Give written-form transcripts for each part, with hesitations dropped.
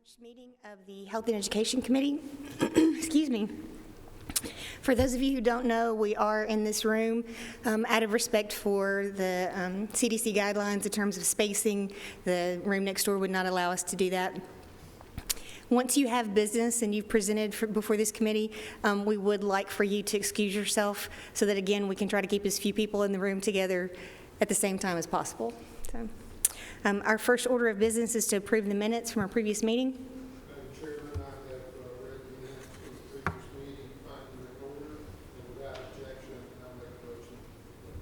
March meeting of the Health and Education Committee. Excuse me. For those of you who don't know, we are in this room out of respect for the CDC guidelines in terms of spacing. The room next door would not allow us to do that. Once you have business and you've presented before this committee, we would like for you to excuse yourself so that, again, we can try to keep as few people in the room together at the same time as possible. So, our first order of business is to approve the minutes from our previous meeting. Madam Chairman, I have read the minutes from the previous meeting, find them in order, and without objection, I'll make a motion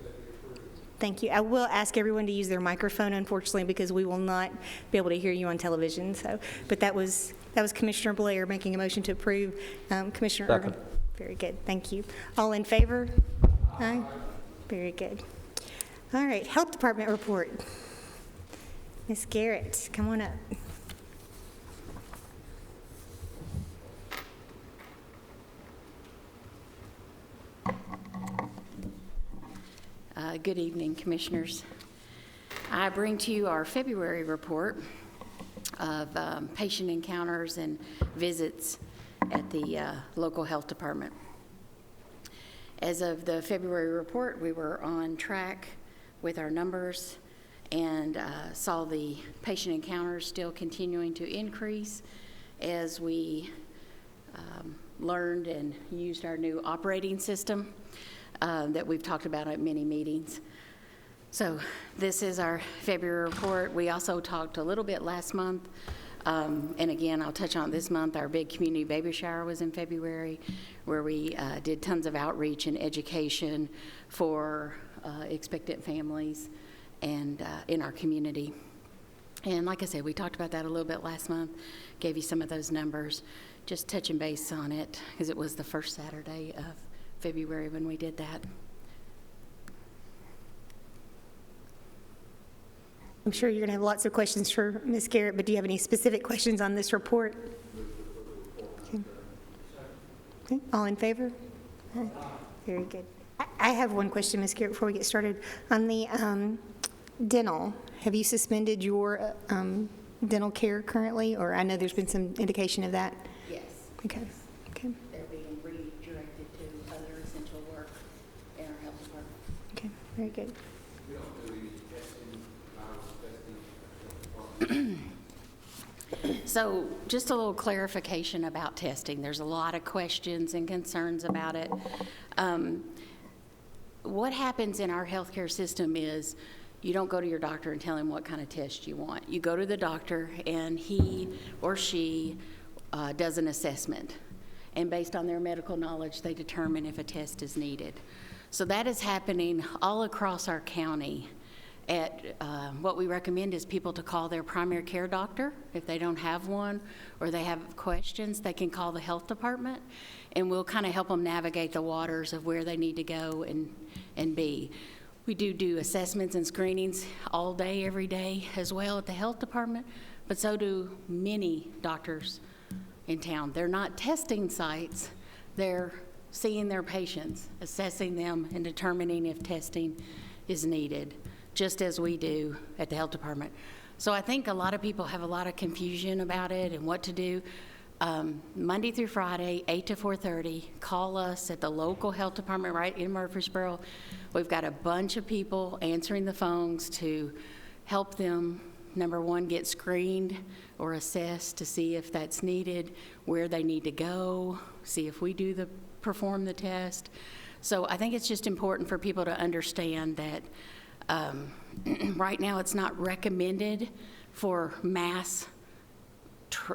that they be approved. Thank you. I will ask everyone to use their microphone, unfortunately, because we will not be able to hear you on television. So, but that was Commissioner Blair making a motion to approve. Commissioner Irvin. Very good. Thank you. All in favor? Aye. Very good. All right. Health Department report. Ms. Garrett, come on up. Good evening, Commissioners. I bring to you our February report of patient encounters and visits at the local health department. As of the February report, we were on track with our numbers and saw the patient encounters still continuing to increase as we learned and used our new operating system that we've talked about at many meetings. So this is our February report. We also talked a little bit last month, and again, I'll touch on this month. Our big community baby shower was in February, where we did tons of outreach and education for expectant families and in our community. And like I said, we talked about that a little bit last month, gave you some of those numbers, just touching base on it, because it was the first Saturday of February when we did that. I'm sure you're going to have lots of questions for Ms. Garrett, but do you have any specific questions on this report? Okay. Okay. All in favor? Very good. I have one question, Ms. Garrett, before we get started. On the dental, have you suspended your dental care currently? Or I know there's been some indication of that. Yes. Okay. Okay. They're being redirected to other essential work in our health department. Okay. Very good. We don't do any testing, virus testing. So just a little clarification about testing. There's a lot of questions and concerns about it. What happens in our healthcare system is you don't go to your doctor and tell him what kind of test you want. You go to the doctor and he or she does an assessment. And based on their medical knowledge, they determine if a test is needed. So that is happening all across our county. What we recommend is people to call their primary care doctor. If they don't have one or they have questions, they can call the health department, and we'll kind of help them navigate the waters of where they need to go and be. We do assessments and screenings all day, every day as well at the health department, but so do many doctors in town. They're not testing sites, they're seeing their patients, assessing them, and determining if testing is needed, just as we do at the health department. So I think a lot of people have a lot of confusion about it and what to do. Monday through Friday, 8 to 4:30, call us at the local health department right in Murfreesboro. We've got a bunch of people answering the phones to help them, number one, get screened or assessed to see if that's needed, where they need to go, see if we perform the test. So I think it's just important for people to understand that right now it's not recommended for mass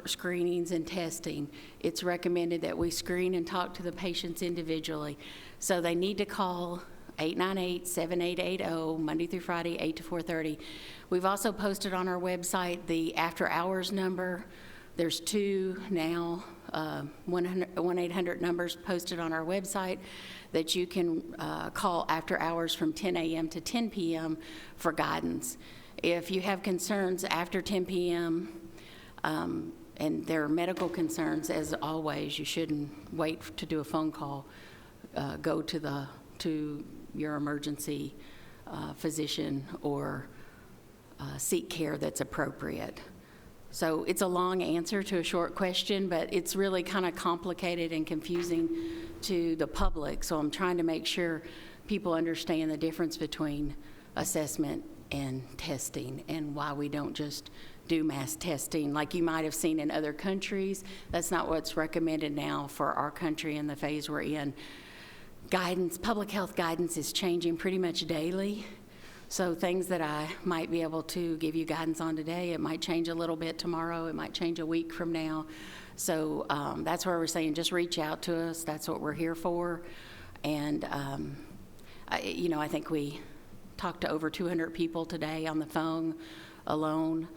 screenings and testing. It's recommended that we screen and talk to the patients individually. So they need to call 898-7880 Monday through Friday, 8 to 4:30. We've also posted on our website the after hours number. There's two now 1-800 numbers posted on our website that you can call after hours from 10 a.m. to 10 p.m. for guidance. If you have concerns after 10 p.m., and there are medical concerns, as always, you shouldn't wait to do a phone call. Go to your emergency physician or seek care that's appropriate. So it's a long answer to a short question, but it's really kind of complicated and confusing to the public. So I'm trying to make sure people understand the difference between assessment and testing and why we don't just do mass testing like you might have seen in other countries. That's not what's recommended now for our country in the phase we're in. Guidance, public health guidance is changing pretty much daily. So things that I might be able to give you guidance on today, it might change a little bit tomorrow, it might change a week from now. So that's why we're saying just reach out to us. That's what we're here for. And, I think we talked to over 200 people today on the phone alone,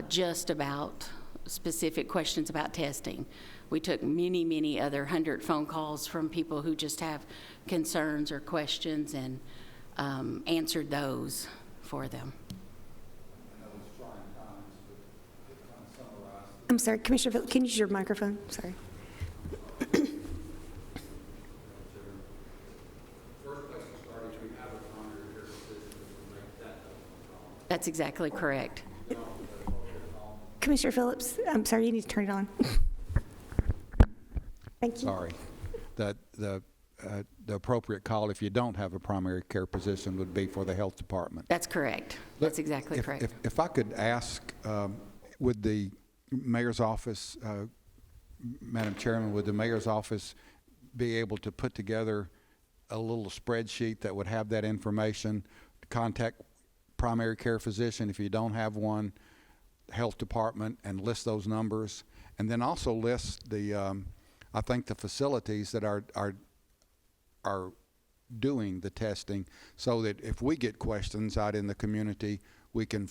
just about specific questions about testing. We took many, many other 100 phone calls from people who just have concerns or questions and answered those for them. I'm sorry, Commissioner Phillips, can you use your microphone? Sorry. That's exactly correct. Commissioner Phillips, I'm sorry, you need to turn it on. Thank you. Sorry. The appropriate call, if you don't have a primary care position, would be for the health department. That's correct. That's exactly correct. If I could ask, would the mayor's office, Madam Chairman, would the mayor's office be able to put together a little spreadsheet that would have that information, contact primary care physician if you don't have one, health department, and list those numbers, and then also list the, I think the facilities that are doing the testing, so that if we get questions out in the community, we can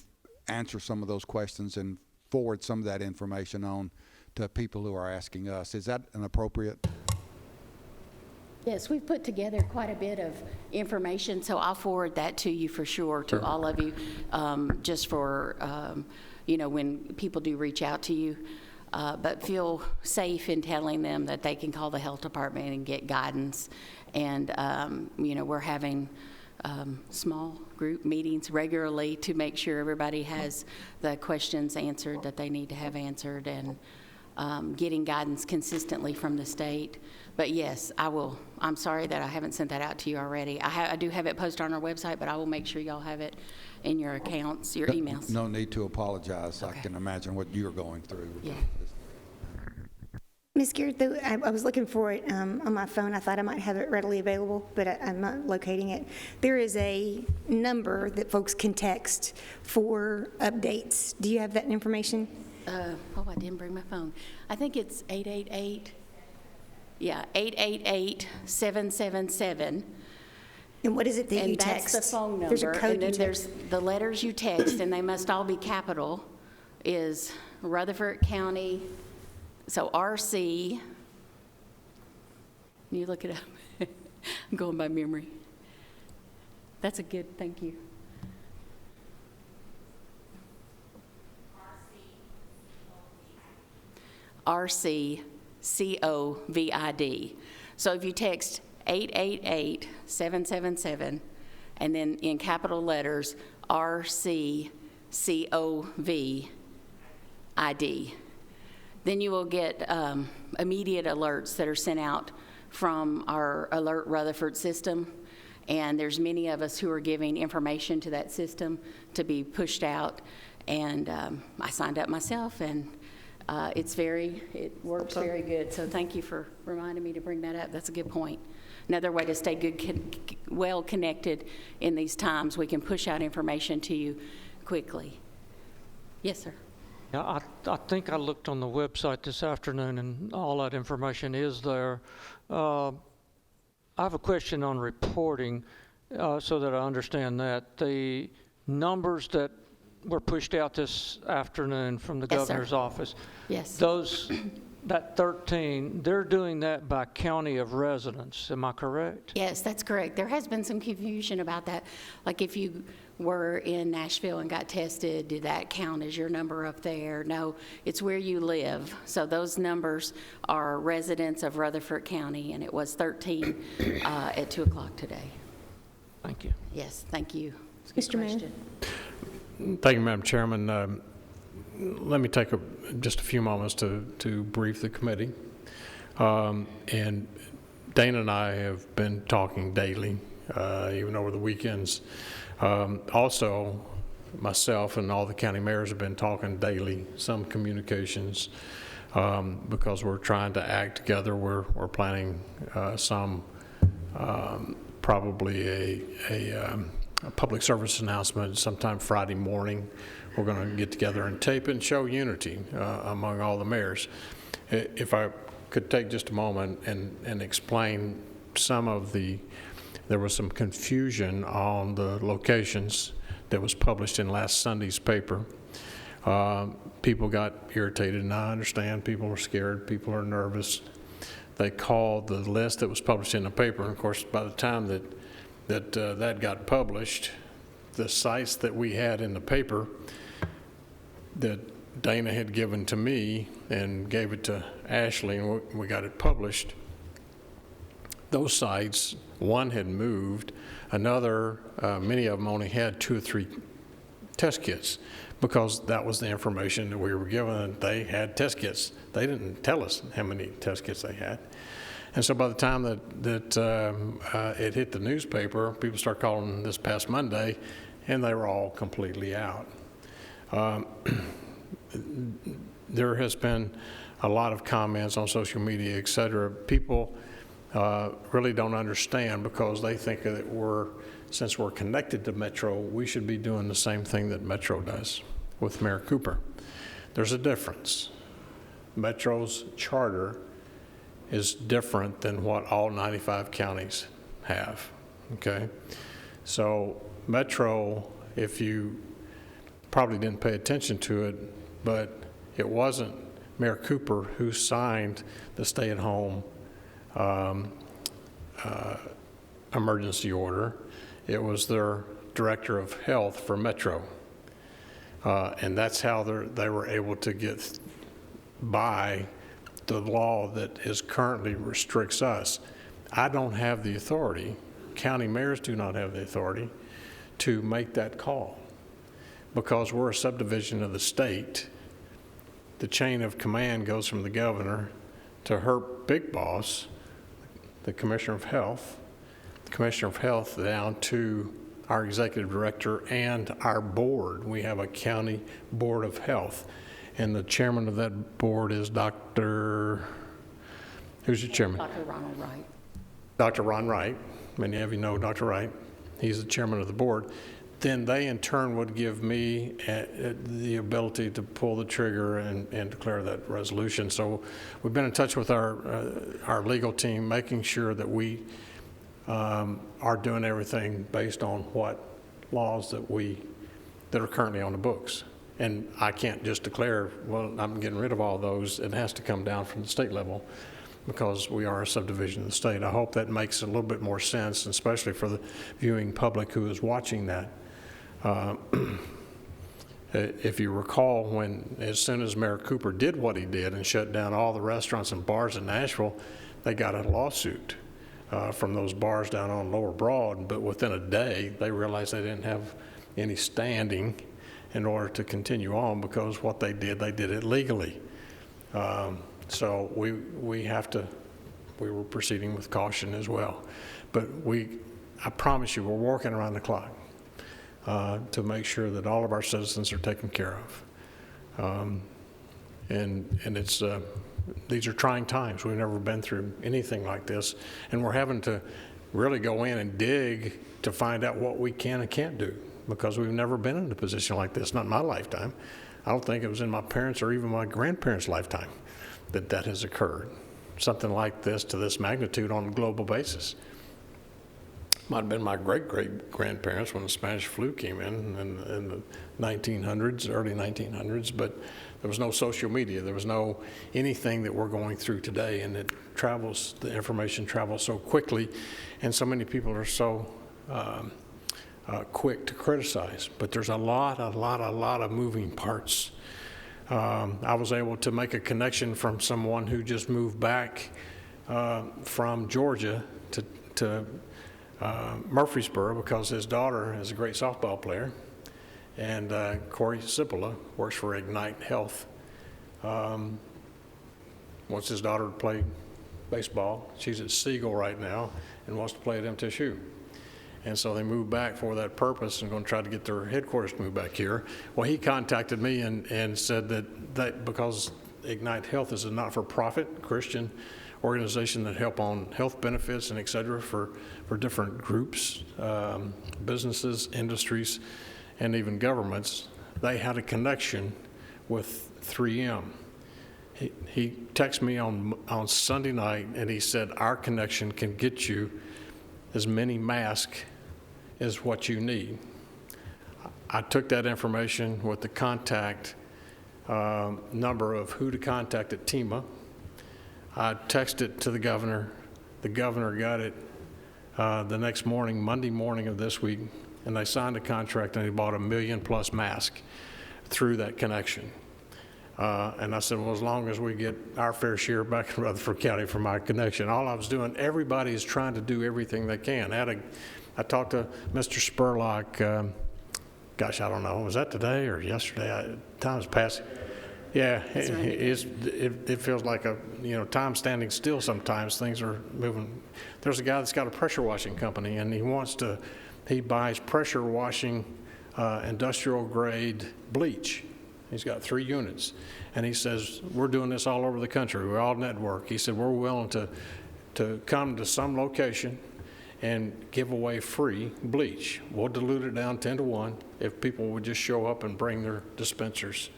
answer some of those questions and forward some of that information on to people who are asking us. Is that an appropriate? Yes, we've put together quite a bit of information, so I'll forward that to you for sure, to all of you, just for, when people do reach out to you. But feel safe in telling them that they can call the health department and get guidance. And, we're having small group meetings regularly to make sure everybody has the questions answered that they need to have answered, and getting guidance consistently from the state. But yes, I will. I'm sorry that I haven't sent that out to you already. I do have it posted on our website, but I will make sure y'all have it in your accounts, your emails. No need to apologize. Okay. I can imagine what you're going through. Yeah. Ms. Garrett, though, I was looking for it on my phone. I thought I might have it readily available, but I'm not locating it. There is a number that folks can text for updates. Do you have that information? I didn't bring my phone. I think it's 888. Yeah, 888-777. And what is it that you And text? that's the phone number. There's a code And then you there's text. the letters you text, and they must all be capital, is Rutherford County, so RC. Can you look it up? I'm going by memory. That's a good, thank you. RCCOVID. So if you text 888-777, and then in capital letters, RCCOVID, then you will get immediate alerts that are sent out from our Alert Rutherford system. And there's many of us who are giving information to that system to be pushed out. And I signed up myself, and it works very good. So thank you for reminding me to bring that up. That's a good point. Another way to stay well connected in these times, we can push out information to you quickly. Yes, sir. Yeah, I think I looked on the website this afternoon, and all that information is there. I have a question on reporting, so that I understand that. The numbers that were pushed out this afternoon from the Yes, sir. governor's office, Yes. that 13, they're doing that by county of residence. Am I correct? Yes, that's correct. There has been some confusion about that. Like if you were in Nashville and got tested, did that count as your number up there? No, it's where you live. So those numbers are residents of Rutherford County, and it was 13 at 2 o'clock today. Thank you. Yes, thank you. It's a good Mr. Mayor. question. Thank you, Madam Chairman. let me take just a few moments to brief the committee. And Dana and I have been talking daily, even over the weekends. Also, myself and all the county mayors have been talking daily, some communications, because we're trying to act together. We're planning some probably a public service announcement sometime Friday morning. We're going to get together and tape and show unity among all the mayors. If I could take just a moment and explain some of there was some confusion on the locations that was published in last Sunday's paper. People got irritated, and I understand people are scared, people are nervous. They called the list that was published in the paper, and of course, by the time that got published, the sites that we had in the paper that Dana had given to me and gave it to Ashley, and we got it published, those sites, one had moved, another, many of them only had 2 or 3 test kits, because that was the information that we were given, and they had test kits. They didn't tell us how many test kits they had. And so by the time that it hit the newspaper, people started calling this past Monday, and they were all completely out. There has been a lot of comments on social media, et cetera. People really don't understand, because they think that since we're connected to Metro, we should be doing the same thing that Metro does with Mayor Cooper. There's a difference. Metro's charter is different than what all 95 counties have, okay? So Metro, if you probably didn't pay attention to it, but it wasn't Mayor Cooper who signed the stay-at-home emergency order. It was their director of health for Metro. And that's how they were able to get by the law that currently restricts us. I don't have the authority, county mayors do not have the authority to make that call, because we're a subdivision of the state. The chain of command goes from the governor to her big boss, the Commissioner of Health, down to our executive director and our board. We have a county board of health, and the chairman of that board is who's your chairman? Dr. Ronald Wright. Dr. Ron Wright. Many of you know Dr. Wright. He's the chairman of the board. Then they in turn would give me the ability to pull the trigger and declare that resolution. So we've been in touch with our legal team, making sure that we are doing everything based on what laws that are currently on the books. And I can't just declare, well, I'm getting rid of all those. It has to come down from the state level, because we are a subdivision of the state. I hope that makes a little bit more sense, especially for the viewing public who is watching that. If you recall, as soon as Mayor Cooper did what he did and shut down all the restaurants and bars in Nashville, they got a lawsuit from those bars down on Lower Broad, but within a day, they realized they didn't have any standing in order to continue on, because what they did it legally. So we were proceeding with caution as well. But I promise you, we're working around the clock to make sure that all of our citizens are taken care of. And it's, these are trying times. We've never been through anything like this, and we're having to really go in and dig to find out what we can and can't do, because we've never been in a position like this, not in my lifetime. I don't think it was in my parents' or even my grandparents' lifetime that has occurred. Something like this to this magnitude on a global basis. Might have been my great-great-grandparents when the Spanish flu came in the 1900s, early 1900s, but there was no social media. There was no anything that we're going through today, and the information travels so quickly, and so many people are so quick to criticize. But there's a lot of moving parts. I was able to make a connection from someone who just moved back from Georgia to Murfreesboro, because his daughter is a great softball player, And Corey Cipolla works for Ignite Health. Wants his daughter to play baseball. She's at Siegel right now and wants to play at MTSU. And so they moved back for that purpose and going to try to get their headquarters to move back here. Well, he contacted me and said that because Ignite Health is a not-for-profit Christian organization that help on health benefits and et cetera for different groups, businesses, industries, and even governments, they had a connection with 3M. He texted me on Sunday night and he said, our connection can get you as many masks as what you need. I took that information with the contact number of who to contact at TEMA. I texted it to the governor. The governor got it the next morning, Monday morning of this week, and they signed a contract and he bought 1 million+ masks through that connection. And I said, well, as long as we get our fair share back in Rutherford County from our connection, all I was doing, everybody is trying to do everything they can. I talked to Mr. Spurlock, gosh, I don't know, was that today or yesterday? Time's passing. Yeah, it feels like time standing still sometimes. Things are moving. There's a guy that's got a pressure washing company, and he buys pressure washing industrial grade bleach. He's got 3 units, and he says, we're doing this all over the country. We're all network. He said, we're willing to come to some location and give away free bleach. We'll dilute it down 10-to-1 if people would just show up and bring their dispensers.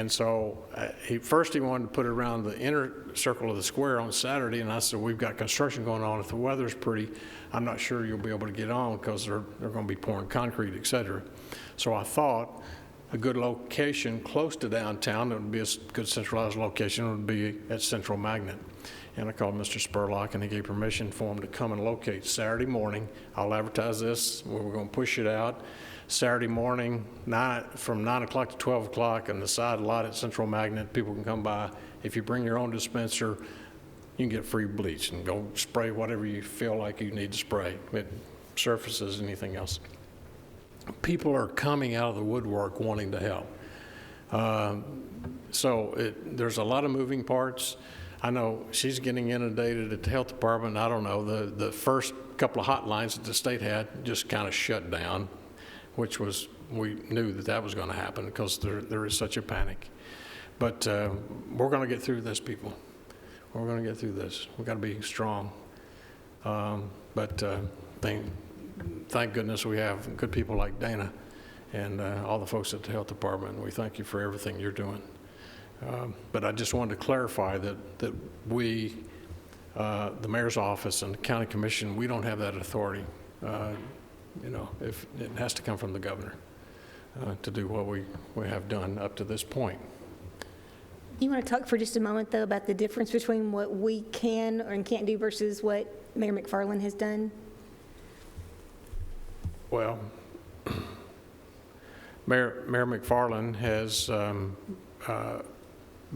So first he wanted to put it around the inner circle of the square on Saturday, and I said, we've got construction going on. If the weather's pretty, I'm not sure you'll be able to get on because they're going to be pouring concrete, et cetera. So I thought a good location close to downtown, that would be a good centralized location, would be at Central Magnet. And I called Mr. Spurlock, and he gave permission for him to come and locate Saturday morning. I'll advertise this. We're going to push it out. Saturday morning, from 9 o'clock to 12 o'clock on the side lot at Central Magnet. People can come by. If you bring your own dispenser, you can get free bleach and go spray whatever you feel like you need to spray. It surfaces, anything else. People are coming out of the woodwork wanting to help. There's a lot of moving parts. I know she's getting inundated at the health department. I don't know, the first couple of hotlines that the state had just kind of shut down, which was, we knew that was going to happen because there is such a panic. But we're going to get through this, people. We're going to get through this. We've got to be strong. Thank goodness we have good people like Dana and all the folks at the health department. We thank you for everything you're doing. But I just wanted to clarify that we, the mayor's office and the county commission, we don't have that authority. If it has to come from the governor to do what we have done up to this point. You want to talk for just a moment, though, about the difference between what we can or can't do versus what Mayor McFarland has done? Well, Mayor McFarland has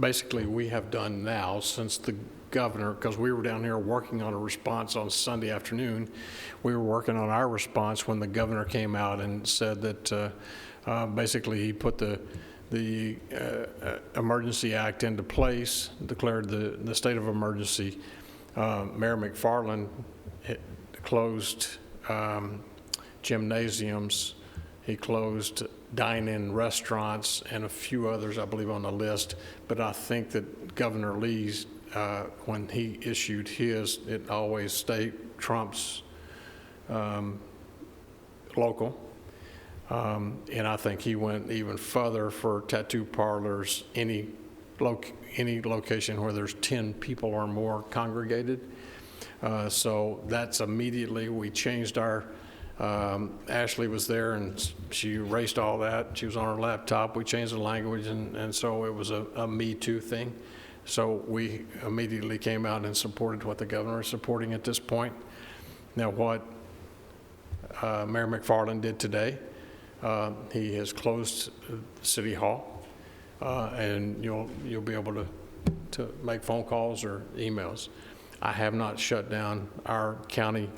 basically, we have done now since the governor, because we were down here working on a response on Sunday afternoon. We were working on our response when the governor came out and said that basically he put the Emergency Act into place, declared the state of emergency. Mayor McFarland closed gymnasiums. He closed dine-in restaurants and a few others, I believe, on the list. But I think that Governor Lee's, when he issued his, it always trumps local. And I think he went even further for tattoo parlors, any location where there's 10 people or more congregated. So that's immediately, we changed our, Ashley was there and she erased all that. She was on her laptop. We changed the language and so it was a Me Too thing. So we immediately came out and supported what the governor is supporting at this point. Now what Mayor McFarland did today, he has closed City Hall and you'll be able to make phone calls or emails. I have not shut down our county.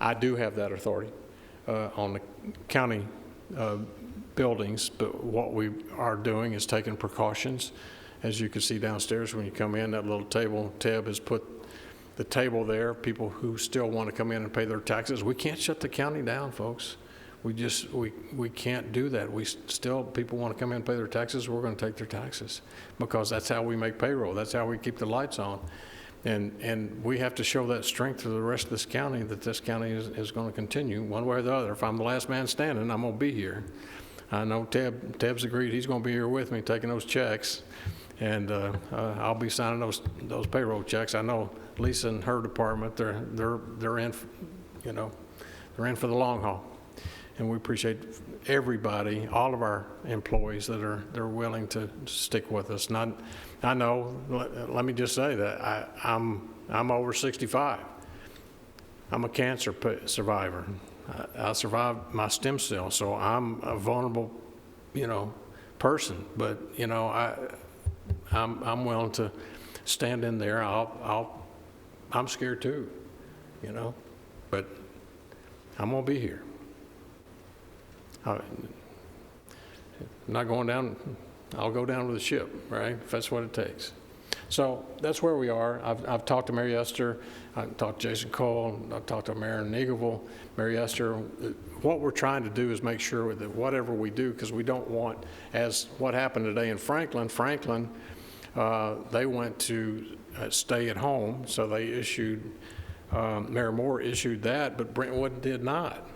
I do have that authority on the county buildings, but what we are doing is taking precautions. As you can see downstairs when you come in, that little table, Ted has put the table there, people who still want to come in and pay their taxes. We can't shut the county down, folks. We can't do that. People want to come in and pay their taxes, we're going to take their taxes, because that's how we make payroll. That's how we keep the lights on. And we have to show that strength to the rest of this county, that this county is going to continue one way or the other. If I'm the last man standing, I'm going to be here. I know Teb's agreed he's going to be here with me taking those checks, and I'll be signing those payroll checks. I know Lisa and her department, they're in, they're in for the long haul. And we appreciate everybody, all of our employees they're willing to stick with us. And I know, let me just say that I'm over 65. I'm a cancer survivor. I survived my stem cell, so I'm a vulnerable, person. But I'm willing to stand in there. I'm scared too, but I'm gonna be here. I'm not going down. I'll go down with the ship, right? If that's what it takes. So that's where we are. I've talked to Mary Esther. I've talked to Jason Cole. I've talked to Marin Eagleville. Mary Esther, what we're trying to do is make sure that whatever we do, because we don't want, as what happened today in Franklin, they went to stay at home, so they issued, Mayor Moore issued that, but Brentwood did not.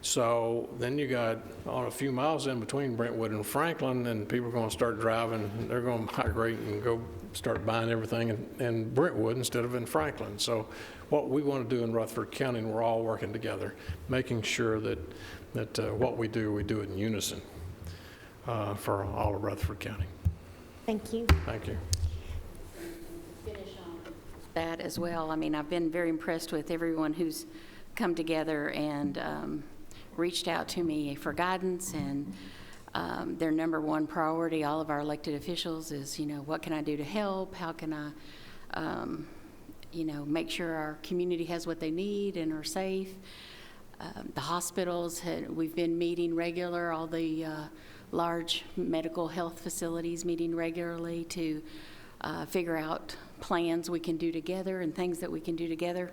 So then you got on a few miles in between Brentwood and Franklin, and people are going to start driving. They're going to migrate and go start buying everything in Brentwood instead of in Franklin. So what we want to do in Rutherford County, and we're all working together, making sure that what we do in unison for all of Rutherford County. Thank you. Thank you. Finish on that as well. I mean, I've been very impressed with everyone who's come together and reached out to me for guidance, and their number one priority, all of our elected officials, is, what can I do to help? How can I, make sure our community has what they need and are safe? The hospitals, we've been meeting regular, all the large medical health facilities meeting regularly to figure out plans we can do together and things that we can do together.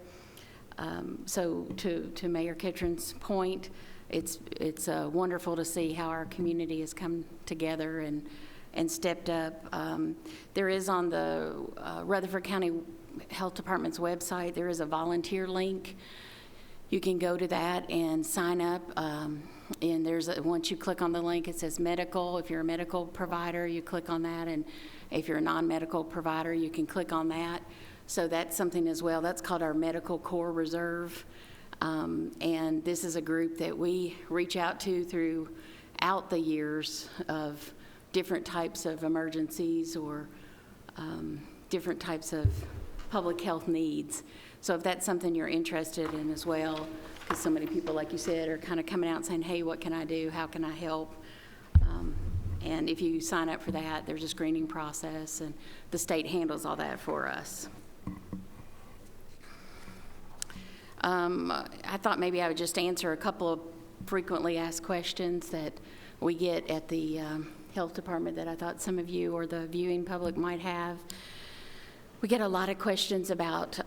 So to Mayor Kitren's point, it's wonderful to see how our community has come together and stepped up. There is on the Rutherford County Health Department's website, there is a volunteer link. You can go to that and sign up. And once you click on the link, it says medical. If you're a medical provider, you click on that. And if you're a non-medical provider, you can click on that. So that's something as well. That's called our Medical Corps Reserve. And this is a group that we reach out to throughout the years of different types of emergencies or different types of public health needs. So if that's something you're interested in as well, because so many people, like you said, are kind of coming out and saying, hey, what can I do? How can I help? And if you sign up for that, there's a screening process, and the state handles all that for us. I thought maybe I would just answer a couple of frequently asked questions that we get at the health department that I thought some of you or the viewing public might have. We get a lot of questions about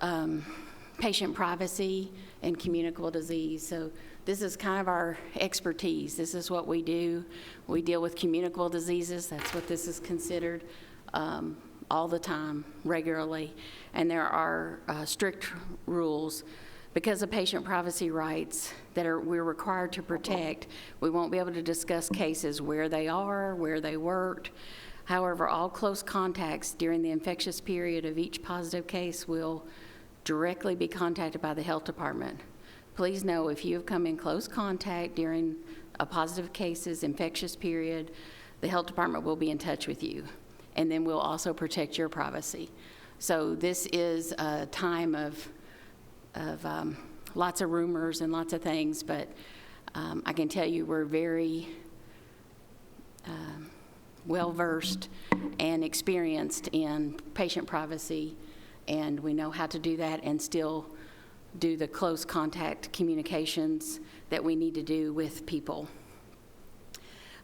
patient privacy and communicable disease. So this is kind of our expertise. This is what we do. We deal with communicable diseases. That's what this is considered all the time, regularly. And there are strict rules. Because of patient privacy rights that we're required to protect, we won't be able to discuss cases where they are, where they worked. However, all close contacts during the infectious period of each positive case will directly be contacted by the health department. Please know if you have come in close contact during a positive case's infectious period, the health department will be in touch with you, and then we'll also protect your privacy. So this is a time of lots of rumors and lots of things, but I can tell you we're very well-versed and experienced in patient privacy, and we know how to do that and still do the close contact communications that we need to do with people.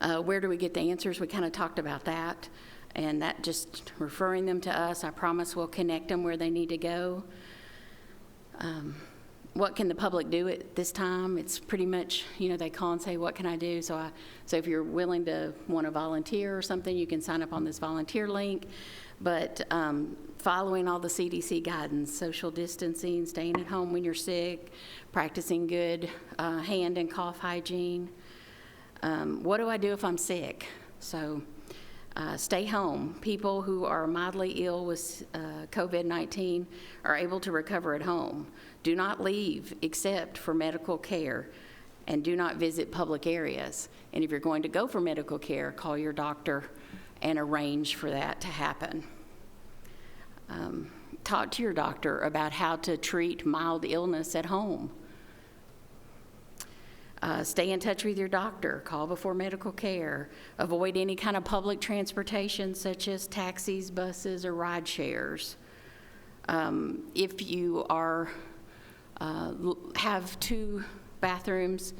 Where do we get the answers? We kind of talked about that, and that just referring them to us. I promise we'll connect them where they need to go. What can the public do at this time? It's pretty much, they call and say, what can I do? So if you're willing to want to volunteer or something, you can sign up on this volunteer link. But following all the CDC guidance, social distancing, staying at home when you're sick, practicing good hand and cough hygiene. What do I do if I'm sick? So stay home. People who are mildly ill with COVID-19 are able to recover at home. Do not leave except for medical care, and do not visit public areas. And if you're going to go for medical care, call your doctor and arrange for that to happen. Talk to your doctor about how to treat mild illness at home. Stay in touch with your doctor. Call before medical care. Avoid any kind of public transportation such as taxis, buses, or ride shares. If you have 2 bathrooms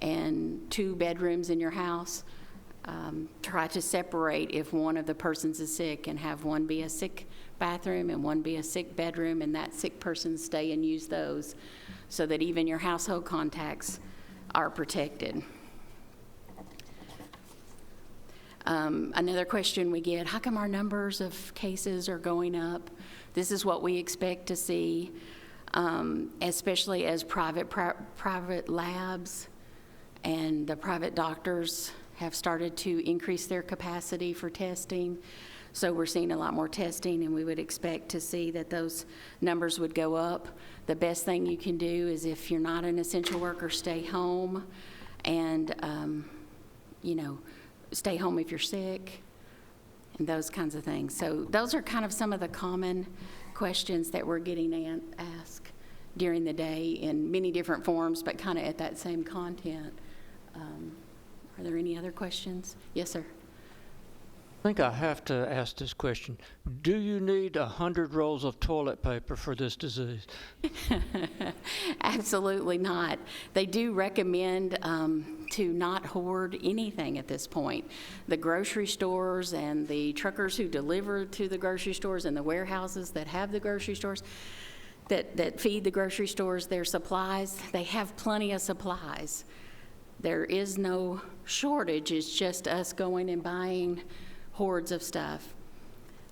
and 2 bedrooms in your house, try to separate if one of the persons is sick and have one be a sick bathroom and one be a sick bedroom, and that sick person stay and use those so that even your household contacts are protected. Another question we get, how come our numbers of cases are going up? This is what we expect to see, especially as private labs and the private doctors have started to increase their capacity for testing. So we're seeing a lot more testing, and we would expect to see that those numbers would go up. The best thing you can do is, if you're not an essential worker, stay home, and stay home if you're sick, and those kinds of things. So those are kind of some of the common questions that we're getting asked during the day in many different forms, but kind of at that same content. Are there any other questions? Yes, sir. I think I have to ask this question. Do you need 100 rolls of toilet paper for this disease? Absolutely not. They do recommend to not hoard anything at this point. The grocery stores and the truckers who deliver to the grocery stores and the warehouses that have the grocery stores, that feed the grocery stores their supplies, they have plenty of supplies. There is no shortage. It's just us going and buying hordes of stuff.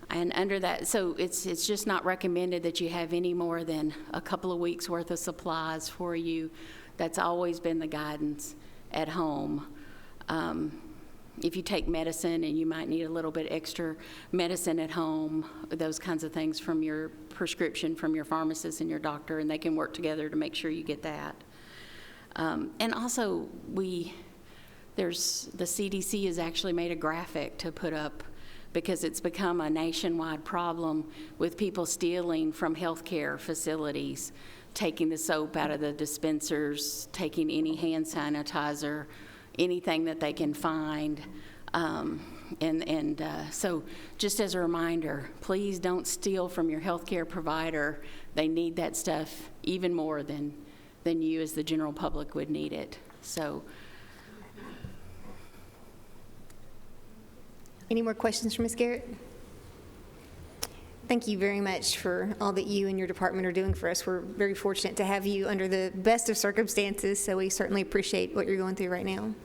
And under that, so it's just not recommended that you have any more than a couple of weeks worth of supplies for you. That's always been the guidance at home. If you take medicine and you might need a little bit extra medicine at home, those kinds of things from your prescription from your pharmacist and your doctor, and they can work together to make sure you get that. And also, the CDC has actually made a graphic to put up, because it's become a nationwide problem with people stealing from healthcare facilities, taking the soap out of the dispensers, taking any hand sanitizer, anything that they can find. So just as a reminder, please don't steal from your healthcare provider. They need that stuff even more than you as the general public would need it. So. Any more questions for Ms. Garrett? Thank you very much for all that you and your department are doing for us. We're very fortunate to have you under the best of circumstances, so we certainly appreciate what you're going through right now.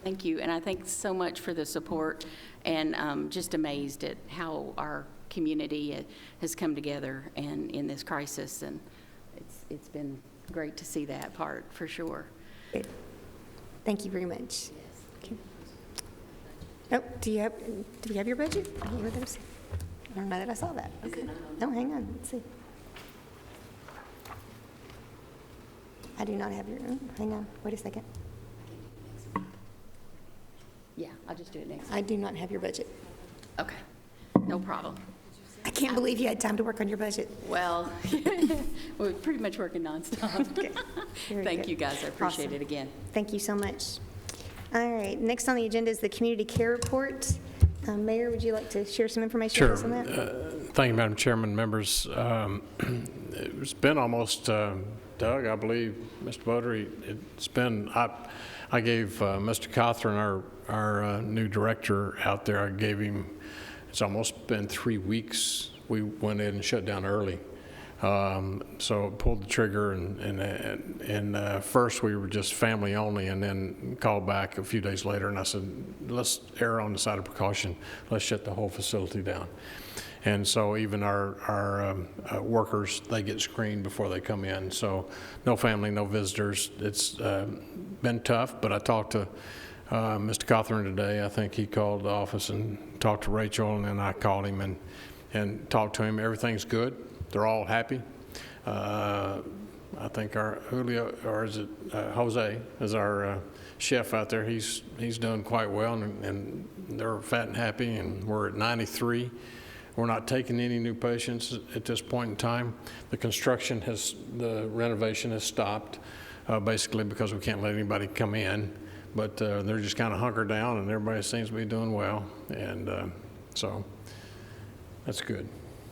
Thank you, and I thank so much for the support, and just amazed at how our community has come together and in this crisis, and it's been great to see that part, for sure. Great. Thank you very much. Okay. Oh, do we have your budget? I don't know that I saw that. Okay. No, hang on, let's see. I do not have your, hang on, wait a second. Yeah, I'll just do it next. I do not have your budget. Okay, no problem. I can't believe you had time to work on your budget. Well, we're pretty much working nonstop. Okay. Very Thank good. you, guys. I appreciate Awesome. it again. Thank you so much. All right, next on the agenda is the community care report. Mayor, would you like to share some information Sure. with us on that? Thank you, Madam Chairman, members. It's been almost, Doug, I believe, Mr. Bodry, it's been, I gave Mr. Cothran, our new director out there, I gave him, it's almost been 3 weeks. We went in and shut down early. So pulled the trigger, and first we were just family only, and then called back a few days later, and I said, let's err on the side of precaution. Let's shut the whole facility down. And so even our workers, they get screened before they come in. So no family, no visitors. It's been tough, but I talked to Mr. Cothran today. I think he called the office and talked to Rachel, and then I called him and talked to him. Everything's good. They're all happy. I think our Julio, or is it Jose, is our chef out there. He's doing quite well, and they're fat and happy, and we're at 93. We're not taking any new patients at this point in time. The renovation has stopped, basically because we can't let anybody come in, but they're just kind of hunkered down, and everybody seems to be doing well, and so that's good.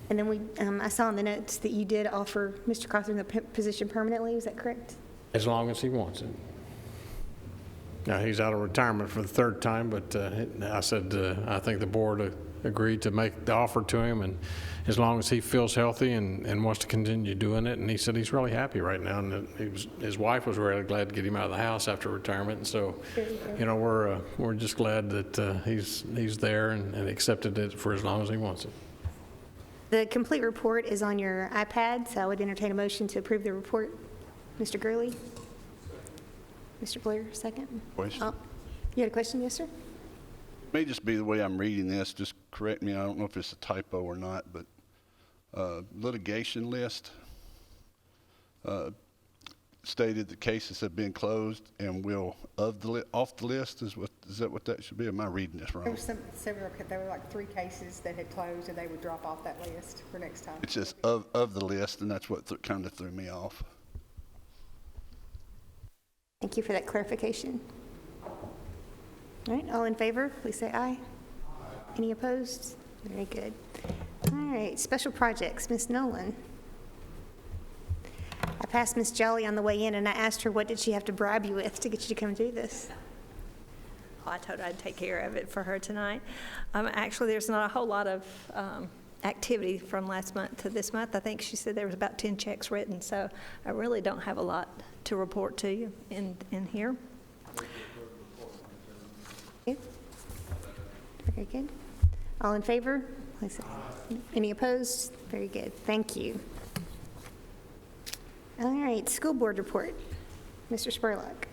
And then I saw in the notes that you did offer Mr. Cothran the position permanently, is that correct? As long as he wants it. Now, he's out of retirement for the third time, but I said I think the board agreed to make the offer to him, and as long as he feels healthy and wants to continue doing it, and he said he's really happy right now, and his wife was really glad to get him out of the house after retirement, and so, you know, we're just glad that he's there and accepted it for as long as he wants it. The complete report is on your iPad, so I would entertain a motion to approve the report. Mr. Gurley? Mr. Blair, second? Question. Oh, you had a question, yes, sir? It may just be the way I'm reading this, just correct me, I don't know if it's a typo or not, but litigation list stated the cases have been closed and will off the list, is that what that should be? Am I reading this There wrong? were there were like 3 cases that had closed, and they would drop off that list for next time. It's just of the list, and that's what kind of threw me off. Thank you for that clarification. All right, all in favor, please say aye. Any opposed? Very good. All right, special projects, Ms. Nolan. I passed Ms. Jolly on the way in, and I asked her what did she have to bribe you with to get you to come do this? I told her I'd take care of it for her tonight. Actually, there's not a whole lot of activity from last month to this month. I think she said there was about 10 checks written, so I really don't have a lot to report to you in here. Okay. Very good. All in favor? Please say aye. Any opposed? Very good. Thank you. All right, school board report. Mr. Spurlock.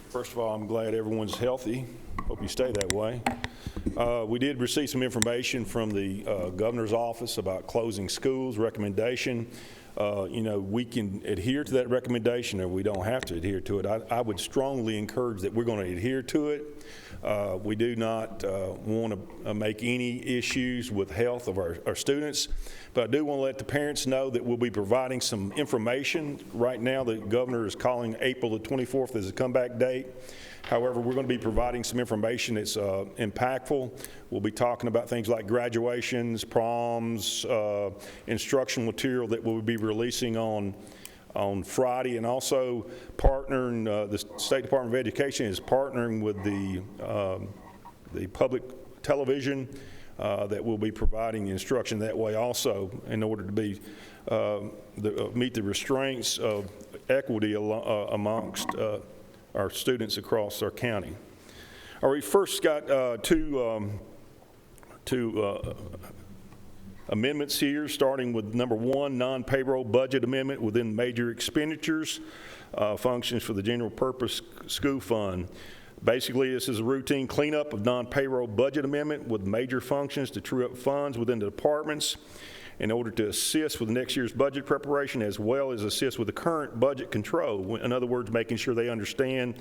First of all, I'm glad everyone's healthy. Hope you stay that way. We did receive some information from the governor's office about closing schools recommendation. You know, we can adhere to that recommendation, or we don't have to adhere to it. I would strongly encourage that we're going to adhere to it. We do not want to make any issues with health of our students, but I do want to let the parents know that we'll be providing some information. Right now, the governor is calling April the 24th as a comeback date. However, we're going to be providing some information that's impactful. We'll be talking about things like graduations, proms, instructional material that we'll be releasing on Friday, and also partnering, the State Department of Education is partnering with the public television that will be providing instruction that way also, in order to be meet the restraints of equity amongst our students across our county. All right, we first got two amendments here, starting with number 1, non-payroll budget amendment within major expenditures, functions for the general purpose school fund. Basically, this is a routine cleanup of non-payroll budget amendment with major functions to true up funds within the departments in order to assist with next year's budget preparation, as well as assist with the current budget control. In other words, making sure they understand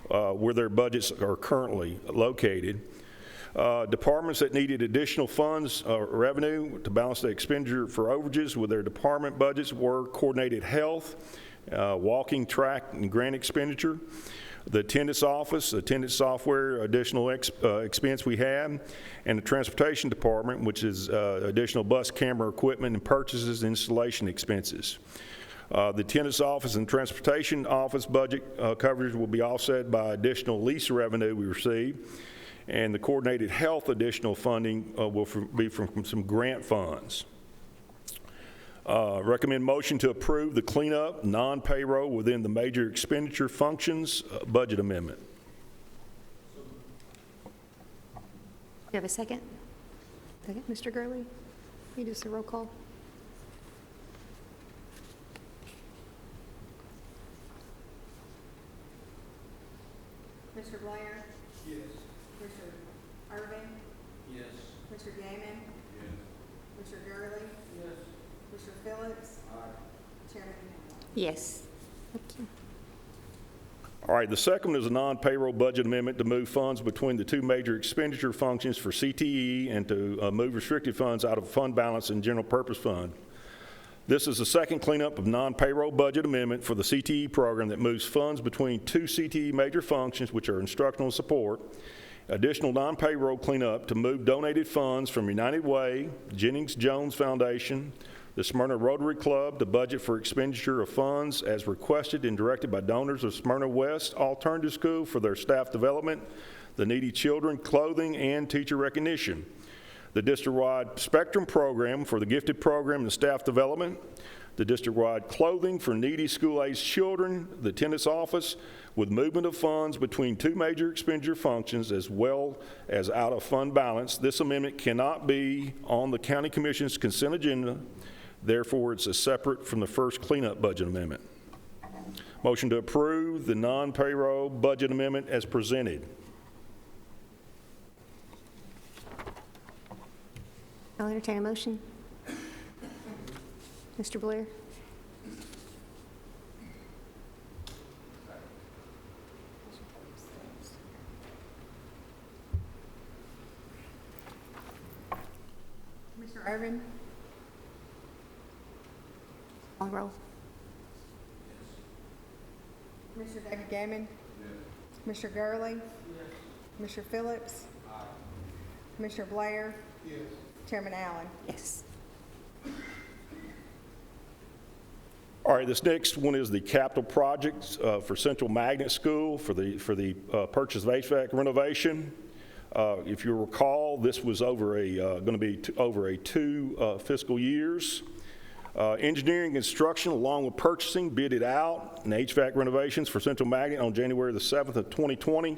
where their budgets are currently located. Departments that needed additional funds or revenue to balance the expenditure for overages with their department budgets were coordinated health, walking, track, and grant expenditure. the attendance office, attendance software, additional expense we had, and the transportation department, which is additional bus camera equipment and purchases and installation expenses. The attendance office and transportation office budget coverage will be offset by additional lease revenue we receive, and the coordinated health additional funding will be from some grant funds. Recommend motion to approve the cleanup, non-payroll within the major expenditure functions budget amendment. You have a second? Second, Mr. Gurley? You do a roll call. Mr. Blair? Yes. Mr. Irvin? Yes. Mr. Gammon? Yes. Mr. Gurley? Yes. Mr. Phillips? Aye. Chairman Hall? Yes. Thank you. All right, the second is a non-payroll budget amendment to move funds between the two major expenditure functions for CTE and to move restricted funds out of fund balance and general purpose fund. This is the second cleanup of non-payroll budget amendment for the CTE program that moves funds between two CTE major functions, which are instructional support. Additional non-payroll cleanup to move donated funds from United Way, Jennings Jones Foundation, the Smyrna Rotary Club to budget for expenditure of funds as requested and directed by donors of Smyrna West Alternative School for their staff development, the needy children, clothing, and teacher recognition. The district-wide Spectrum program for the gifted program and staff development, the district-wide clothing for needy school-aged children, the attendance office, with movement of funds between two major expenditure functions as well as out of fund balance. This amendment cannot be on the County Commission's consent agenda. Therefore, it's a separate from the first cleanup budget amendment. Motion to approve the non-payroll budget amendment as presented. I'll entertain a motion. Mr. Blair? Mr. Irvin? Call the roll. Mr. David Gammon? Mr. Gurley? Mr. Phillips? Mr. Blair? Chairman Allen? Yes. All right, this next one is the capital projects for Central Magnet School for the purchase of HVAC renovation. If you recall, this was going to be over a two fiscal years. Engineering and construction, along with purchasing, bid it out in HVAC renovations for Central Magnet on January the 7th of 2020.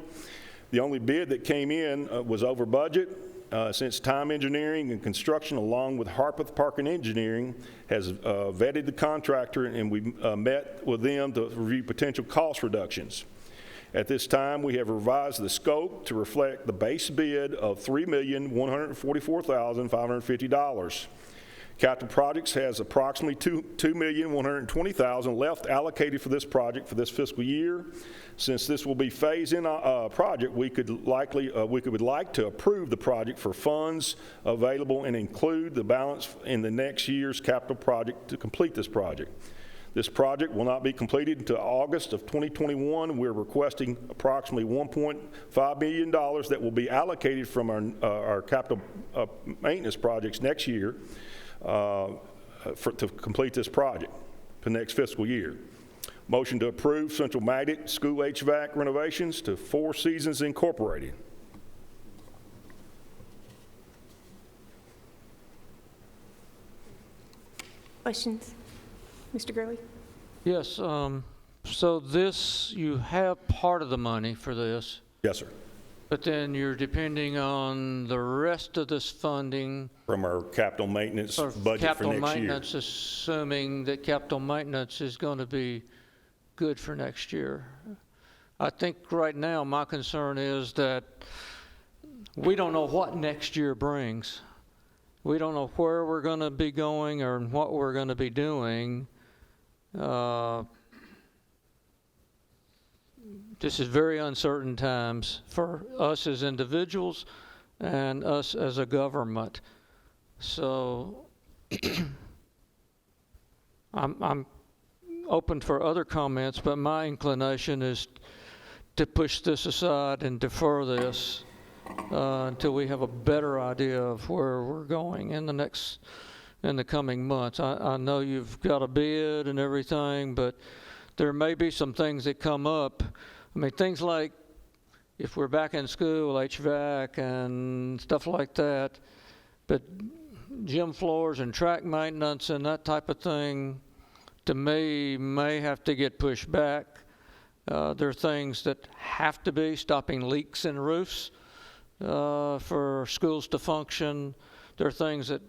The only bid that came in was over budget. Since Time Engineering and Construction, along with Harpeth Park and Engineering, has vetted the contractor, and we met with them to review potential cost reductions. At this time, we have revised the scope to reflect the base bid of $3,144,550. Capital Projects has approximately $2,120,000 left allocated for this project for this fiscal year. Since this will be phased-in project, we would like to approve the project for funds available and include the balance in the next year's capital project to complete this project. This project will not be completed until August of 2021. We're requesting approximately $1.5 million that will be allocated from our capital maintenance projects next year to complete this project for next fiscal year. Motion to approve Central Magnet School HVAC renovations to Four Seasons Incorporated. Questions? Mr. Gurley? Yes, so this, you have part of the money for this, Yes, sir. but then you're depending on the rest of this funding From our capital maintenance for budget for capital next year. maintenance, assuming that capital maintenance is going to be good for next year. I think right now my concern is that we don't know what next year brings. We don't know where we're going to be going or what we're going to be doing. This is very uncertain times for us as individuals and us as a government. So I'm open for other comments, but my inclination is to push this aside and defer this until we have a better idea of where we're going in the coming months. I know you've got a bid and everything, but there may be some things that come up. I mean, things like if we're back in school, HVAC and stuff like that, but gym floors and track maintenance and that type of thing, to me, may have to get pushed back. There are things that have to be, stopping leaks in roofs for schools to function. There are things that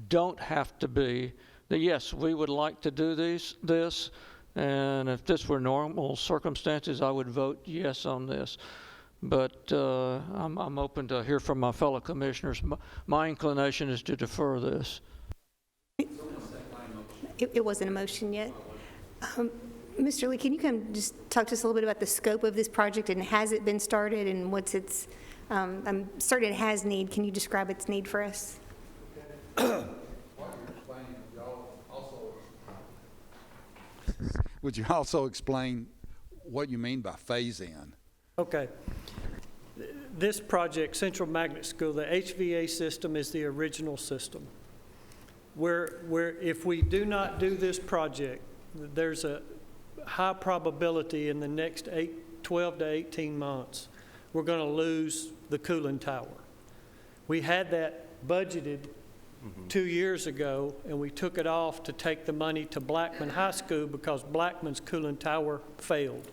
don't have to be. Yes, we would like to do this, and if this were normal circumstances, I would vote yes on this. But I'm open to hear from my fellow commissioners. My inclination is to defer this. It wasn't a motion yet. Mr. Lee, can you come just talk to us a little bit about the scope of this project, and has it been started, and what's its, I'm certain it has need. Can you describe its need for us? Would you also explain what you mean by phase-in? Okay. This project, Central Magnet School, the HVA system is the original system. Where if we do not do this project, there's a high probability in the next 12 to 18 months, we're going to lose the cooling tower. We had that budgeted 2 years ago, and we took it off to take the money to Blackman High School because Blackman's cooling tower failed.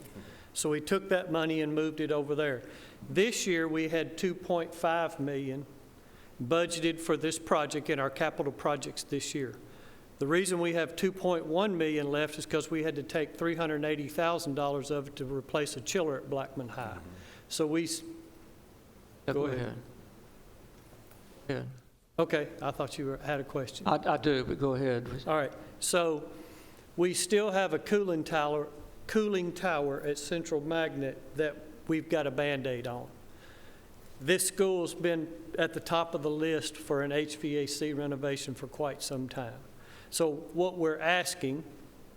So we took that money and moved it over there. This year, we had $2.5 million budgeted for this project in our capital projects this year. The reason we have $2.1 million left is because we had to take $380,000 of it to replace a chiller at Blackman High. So we... Go ahead. Yeah. Okay, I thought you had a question. I do, but go ahead. All right, so we still have a cooling tower at Central Magnet that we've got a Band-Aid on. This school's been at the top of the list for an HVAC renovation for quite some time. So what we're asking,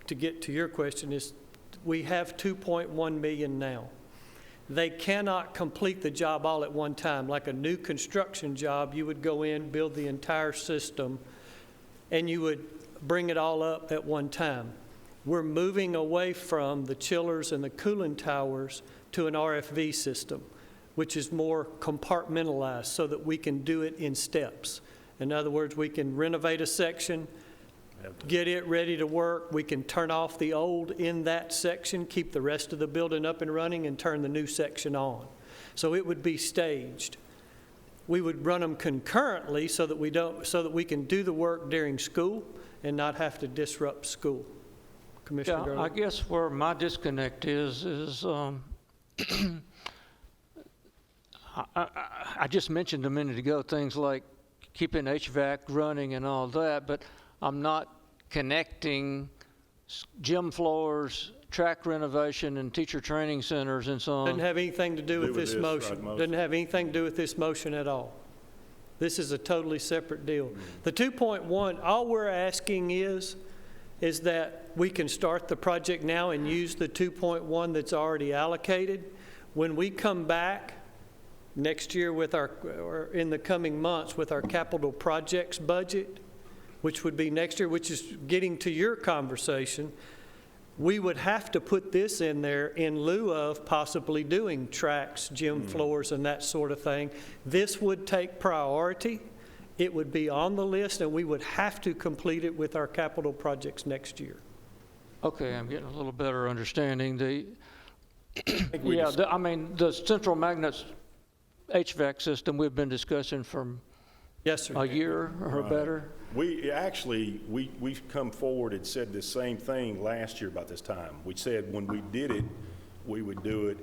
to get to your question, is we have $2.1 million now. They cannot complete the job all at one time. Like a new construction job, you would go in, build the entire system, and you would bring it all up at one time. We're moving away from the chillers and the cooling towers to an RFV system, which is more compartmentalized so that we can do it in steps. In other words, we can renovate a section, get it ready to work. We can turn off the old in that section, keep the rest of the building up and running, and turn the new section on. So it would be staged. We would run them concurrently so that we can do the work during school and not have to disrupt school. Commissioner Gurley? I guess where my disconnect is I just mentioned a minute ago things like keeping HVAC running and all that, but I'm not connecting gym floors, track renovation, and teacher training centers and so on. Doesn't have anything to do with this motion. right, Doesn't have anything to do with this motion at all. This is a totally separate deal. The 2.1, all we're asking is that we can start the project now and use the 2.1 that's already allocated. When we come back next year with or in the coming months with our capital projects budget, which would be next year, which is getting to your conversation, we would have to put this in there in lieu of possibly doing tracks, gym floors, and that sort of thing. This would take priority. It would be on the list, and we would have to complete it with our capital projects next year. Okay, I'm getting a little better understanding. I mean, the Central Magnets HVAC system we've been discussing for Yes, sir. a year or better. We've come forward and said the same thing last year about this time. We said when we did it, we would do it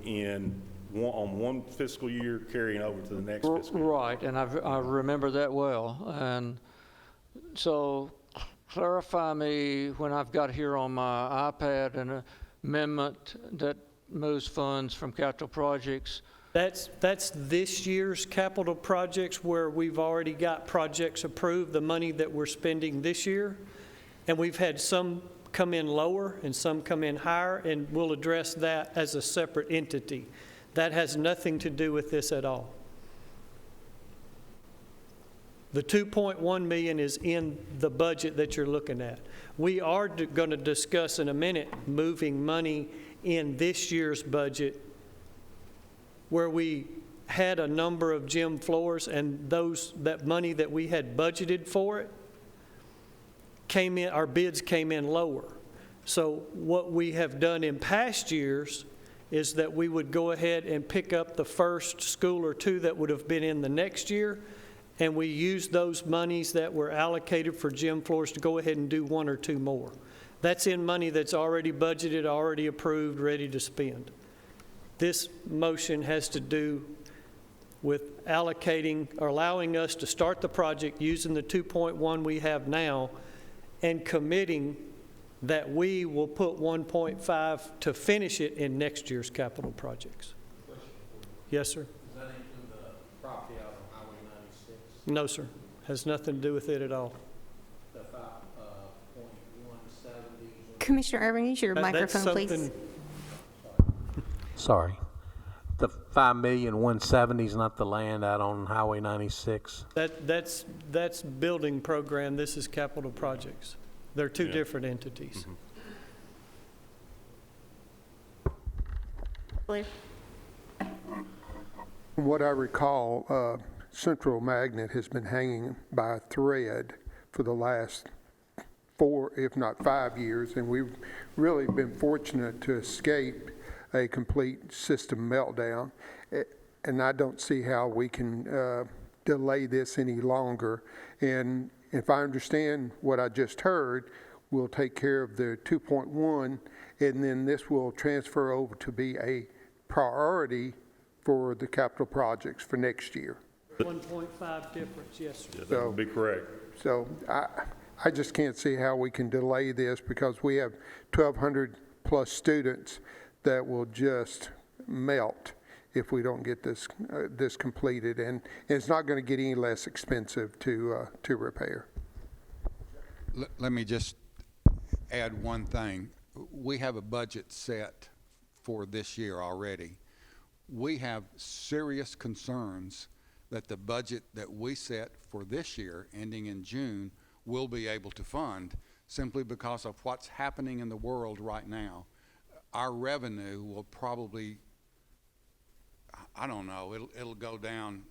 on one fiscal year carrying over to the next fiscal year. Right, and I remember that well. And so clarify me when I've got here on my iPad an amendment that moves funds from capital projects. That's this year's capital projects where we've already got projects approved, the money that we're spending this year. And we've had some come in lower and some come in higher, and we'll address that as a separate entity. That has nothing to do with this at all. The 2.1 million is in the budget that you're looking at. We are going to discuss in a minute moving money in this year's budget where we had a number of gym floors, and that money that we had budgeted for it came in, our bids came in lower. So what we have done in past years is that we would go ahead and pick up the first school or two that would have been in the next year, and we used those monies that were allocated for gym floors to go ahead and do one or two more. That's in money that's already budgeted, already approved, ready to spend. This motion has to do with allocating or allowing us to start the project using the 2.1 we have now and committing that we will put 1.5 to finish it in next year's capital projects. Yes, sir? Does that include the property out on Highway 96? No, sir. Has nothing to do with it at all. The 5.170? Commissioner Irving, use your That's microphone, please. something- Sorry. The 5,170,000 is not the land out on Highway 96? That's building program. This is capital projects. They're two different entities. Blair? From what I recall, Central Magnet has been hanging by a thread for the last 4, if not 5 years, and we've really been fortunate to escape a complete system meltdown. And I don't see how we can delay this any longer. And if I understand what I just heard, we'll take care of the 2.1, and then this will transfer over to be a priority for the capital projects for next year. 1.5 difference, yes, sir. That would be correct. So I just can't see how we can delay this, because we have 1,200 plus students that will just melt if we don't get this completed, and it's not going to get any less expensive to repair. Let me just add one thing. We have a budget set for this year already. We have serious concerns that the budget that we set for this year, ending in June, will be able to fund, simply because of what's happening in the world right now. Our revenue will probably, I don't know, it'll go down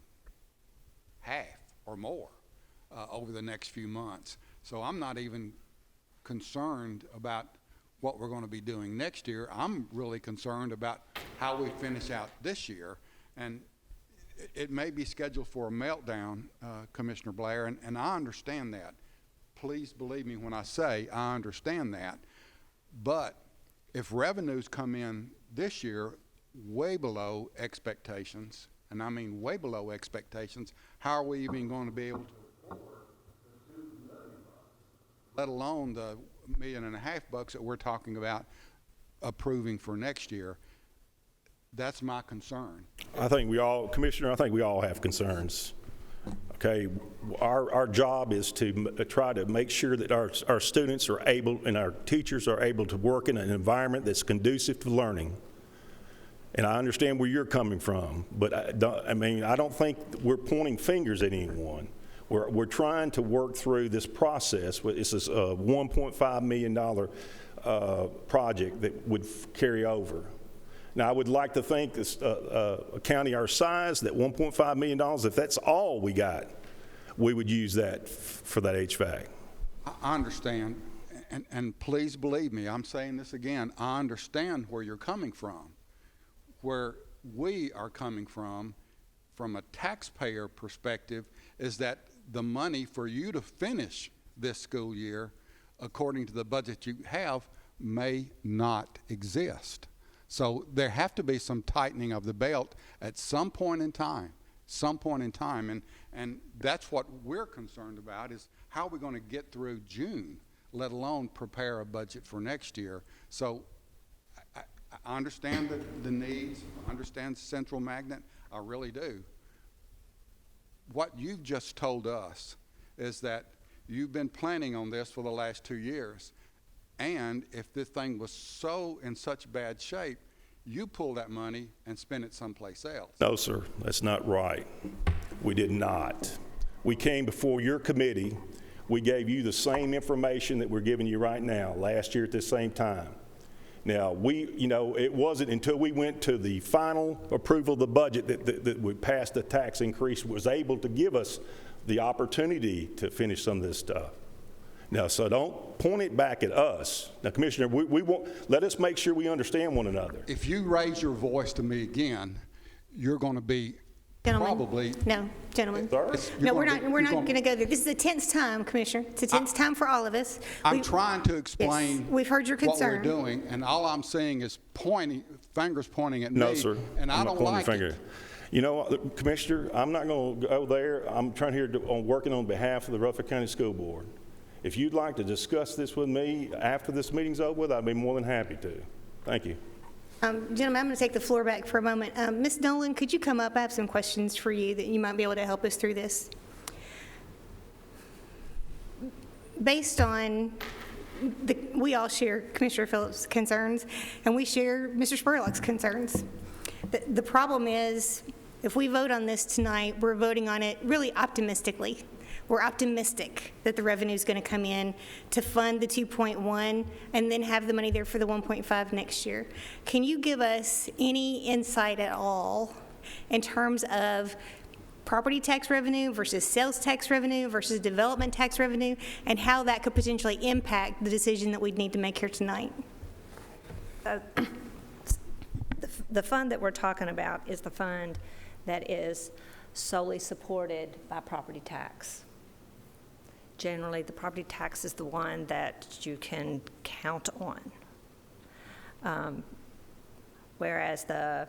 half or more over the next few months. So I'm not even concerned about what we're going to be doing next year. I'm really concerned about how we finish out this year. And it may be scheduled for a meltdown, Commissioner Blair, and I understand that. Please believe me when I say I understand that. But if revenues come in this year way below expectations, and I mean way below expectations, how are we even going to be able to afford, let alone the $1.5 million that we're talking about approving for next year? That's my concern. Commissioner, I think we all have concerns. Okay, our job is to try to make sure that our students are able and our teachers are able to work in an environment that's conducive to learning. And I understand where you're coming from, but I don't think we're pointing fingers at anyone. We're trying to work through this process. This is a $1.5 million project that would carry over. Now, I would like to think this, a county our size, that $1.5 million, if that's all we got, we would use that for that HVAC. I understand, and please believe me, I'm saying this again, I understand where you're coming from. Where we are coming from a taxpayer perspective, is that the money for you to finish this school year, according to the budget you have, may not exist. So there have to be some tightening of the belt at some point in time, and that's what we're concerned about, is how are we going to get through June, let alone prepare a budget for next year. So I understand the needs, I understand Central Magnet, I really do. What you've just told us is that you've been planning on this for the last 2 years. And if this thing was so in such bad shape, you pull that money and spend it someplace else. No, sir, that's not right. We did not. We came before your committee. We gave you the same information that we're giving you right now, last year at the same time. Now, it wasn't until we went to the final approval of the budget that we passed the tax increase, was able to give us the opportunity to finish some of this stuff. Now, so don't point it back at us. Now, Commissioner, we won't, let us make sure we understand one another. If you raise your voice to me again, you're going to be probably. No, gentlemen. Sorry? No, we're not going to go there. This is the 10th time, Commissioner. It's the 10th time for all of us. I'm trying to explain. Yes, we've heard your concern. What we're doing, and all I'm saying is fingers pointing at me. No, sir. And I don't like it. You know, Commissioner, I'm not going to go there. I'm trying here working on behalf of the Rutherford County School Board. If you'd like to discuss this with me after this meeting's over with, I'd be more than happy to. Thank you. Gentlemen, I'm going to take the floor back for a moment. Ms. Nolan, could you come up? I have some questions for you that you might be able to help us through this. Based on we all share Commissioner Phillips' concerns, and we share Mr. Spurlock's concerns. The problem is, if we vote on this tonight, we're voting on it really optimistically. We're optimistic that the revenue is going to come in to fund the 2.1 and then have the money there for the 1.5 next year. Can you give us any insight at all in terms of property tax revenue versus sales tax revenue versus development tax revenue, and how that could potentially impact the decision that we'd need to make here tonight? The fund that we're talking about is the fund that is solely supported by property tax. Generally, the property tax is the one that you can count on. Whereas the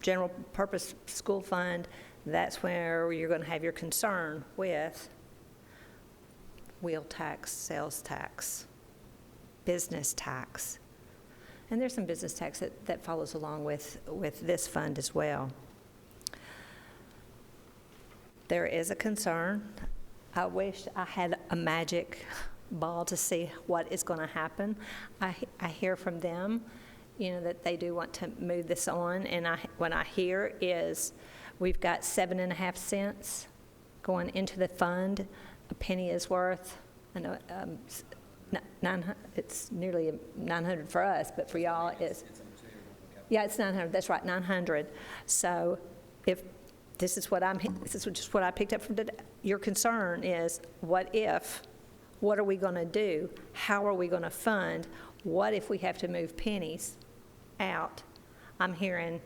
general purpose school fund, that's where you're going to have your concern with wheel tax, sales tax, business tax. And there's some business tax that follows along with this fund as well. There is a concern. I wish I had a magic ball to see what is going to happen. I hear from them, that they do want to move this on, and what I hear is we've got 7.5 cents going into the fund. A penny is worth, I know, it's nearly 900 for us, but for y'all it's 900. That's right, 900. So if this is just what I picked up from today. Your concern is, what if? What are we going to do? How are we going to fund? What if we have to move pennies out? I'm hearing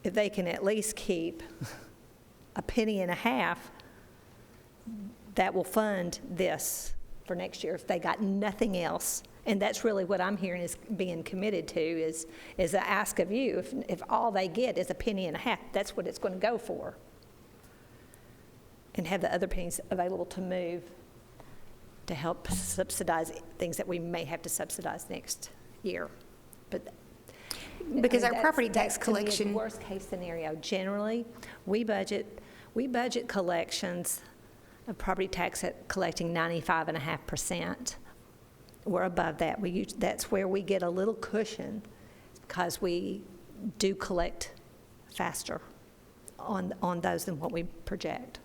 if they can at least keep a penny and a half, that will fund this for next year if they got nothing else. And that's really what I'm hearing is being committed to is an ask of you. If all they get is a penny and a half, that's what it's going to go for. And have the other pennies available to move to help subsidize things that we may have to subsidize next year. But because our property tax collection, worst case scenario. Generally, we budget collections of property tax at collecting 95.5%. We're above that. That's where we get a little cushion because we do collect faster on those than what we project.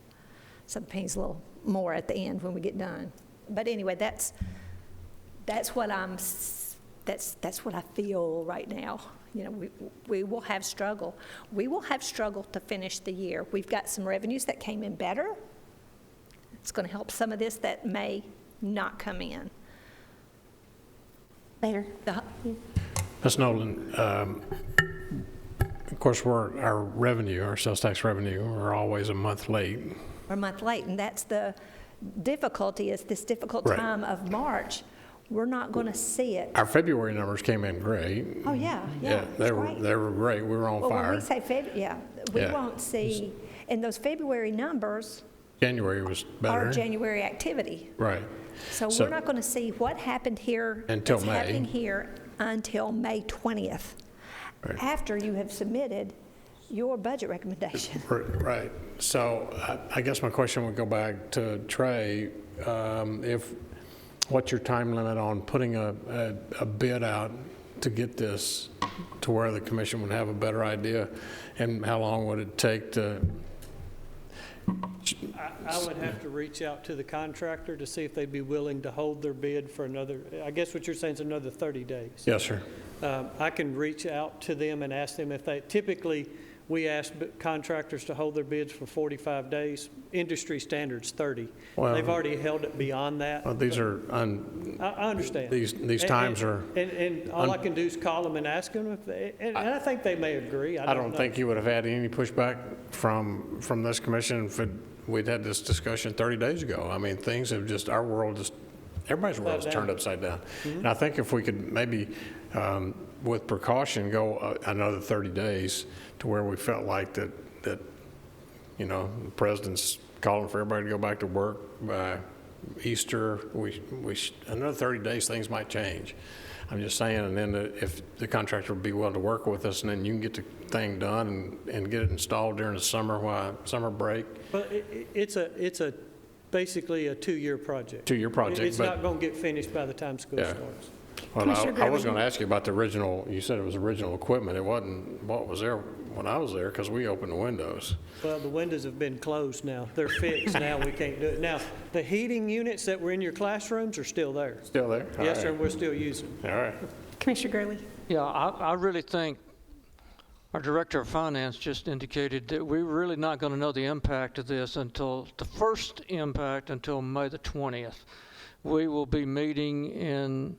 Some pennies a little more at the end when we get done. But anyway, that's what I feel right now. We will have struggle. We will have struggle to finish the year. We've got some revenues that came in better. It's going to help some of this that may not come in. Later. Ms. Nolan, of course, our sales tax revenue, are always a month late. We're a month late, and that's the difficulty is this difficult time of March. We're not going to see it. Our February numbers came in great. Oh, yeah. They were great. We were on fire. When we say we won't see, and those February numbers January was better. Our January activity. Right. So we're not going to see what happened here until May. Happening here until May 20th, right, after you have submitted your budget recommendation. Right. So I guess my question would go back to Trey. What's your time limit on putting a bid out to get this to where the commission would have a better idea? And how long would it take to? I would have to reach out to the contractor to see if they'd be willing to hold their bid for another, I guess what you're saying is another 30 days. Yes, sir. I can reach out to them and ask them if they, typically, we ask contractors to hold their bids for 45 days. Industry standard's 30. Well, They've already held it beyond that. Well, these are, I understand. these times are. And all I can do is call them and ask them if they, and I think they may agree. I don't know. think you would have had any pushback from this commission if we'd had this discussion 30 days ago. I mean, things have just, our world just, everybody's world is turned upside down. And I think if we could maybe, with precaution, go another 30 days to where we felt like that, you know, the president's calling for everybody to go back to work by Easter, another 30 days, things might change. I'm just saying, and then if the contractor would be willing to work with us, and then you can get the thing done and get it installed during the summer, summer break. But it's basically a 2-year project. 2-year project. It's not going to get finished by the time school starts. Well, I was going to ask you about the original, you said it was original equipment. It wasn't what was there when I was there, because we opened the windows. Well, the windows have been closed now. They're fixed now. We can't do it. Now, the heating units that were in your classrooms are still there. Still there? Yes, sir, and we're still using them. All right. Commissioner Gurley? Yeah, I really think our Director of Finance just indicated that we're really not going to know the impact of this until, the first impact until May the 20th. We will be meeting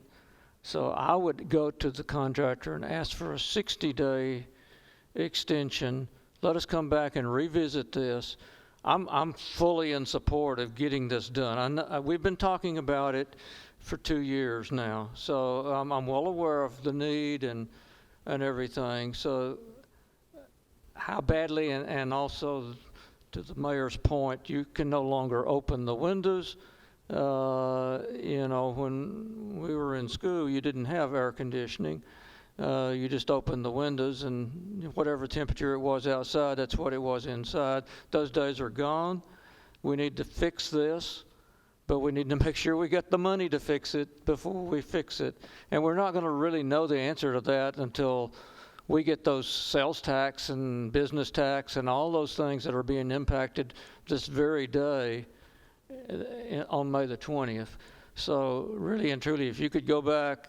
so I would go to the contractor and ask for a 60-day extension. Let us come back and revisit this. I'm fully in support of getting this done. We've been talking about it for 2 years now, so I'm well aware of the need and everything. So how badly, and also to the mayor's point, you can no longer open the windows. You know, when we were in school, you didn't have air conditioning. You just opened the windows, and whatever temperature it was outside, that's what it was inside. Those days are gone. We need to fix this, but we need to make sure we get the money to fix it before we fix it. And we're not going to really know the answer to that until we get those sales tax and business tax and all those things that are being impacted this very day on May the 20th. So really and truly, if you could go back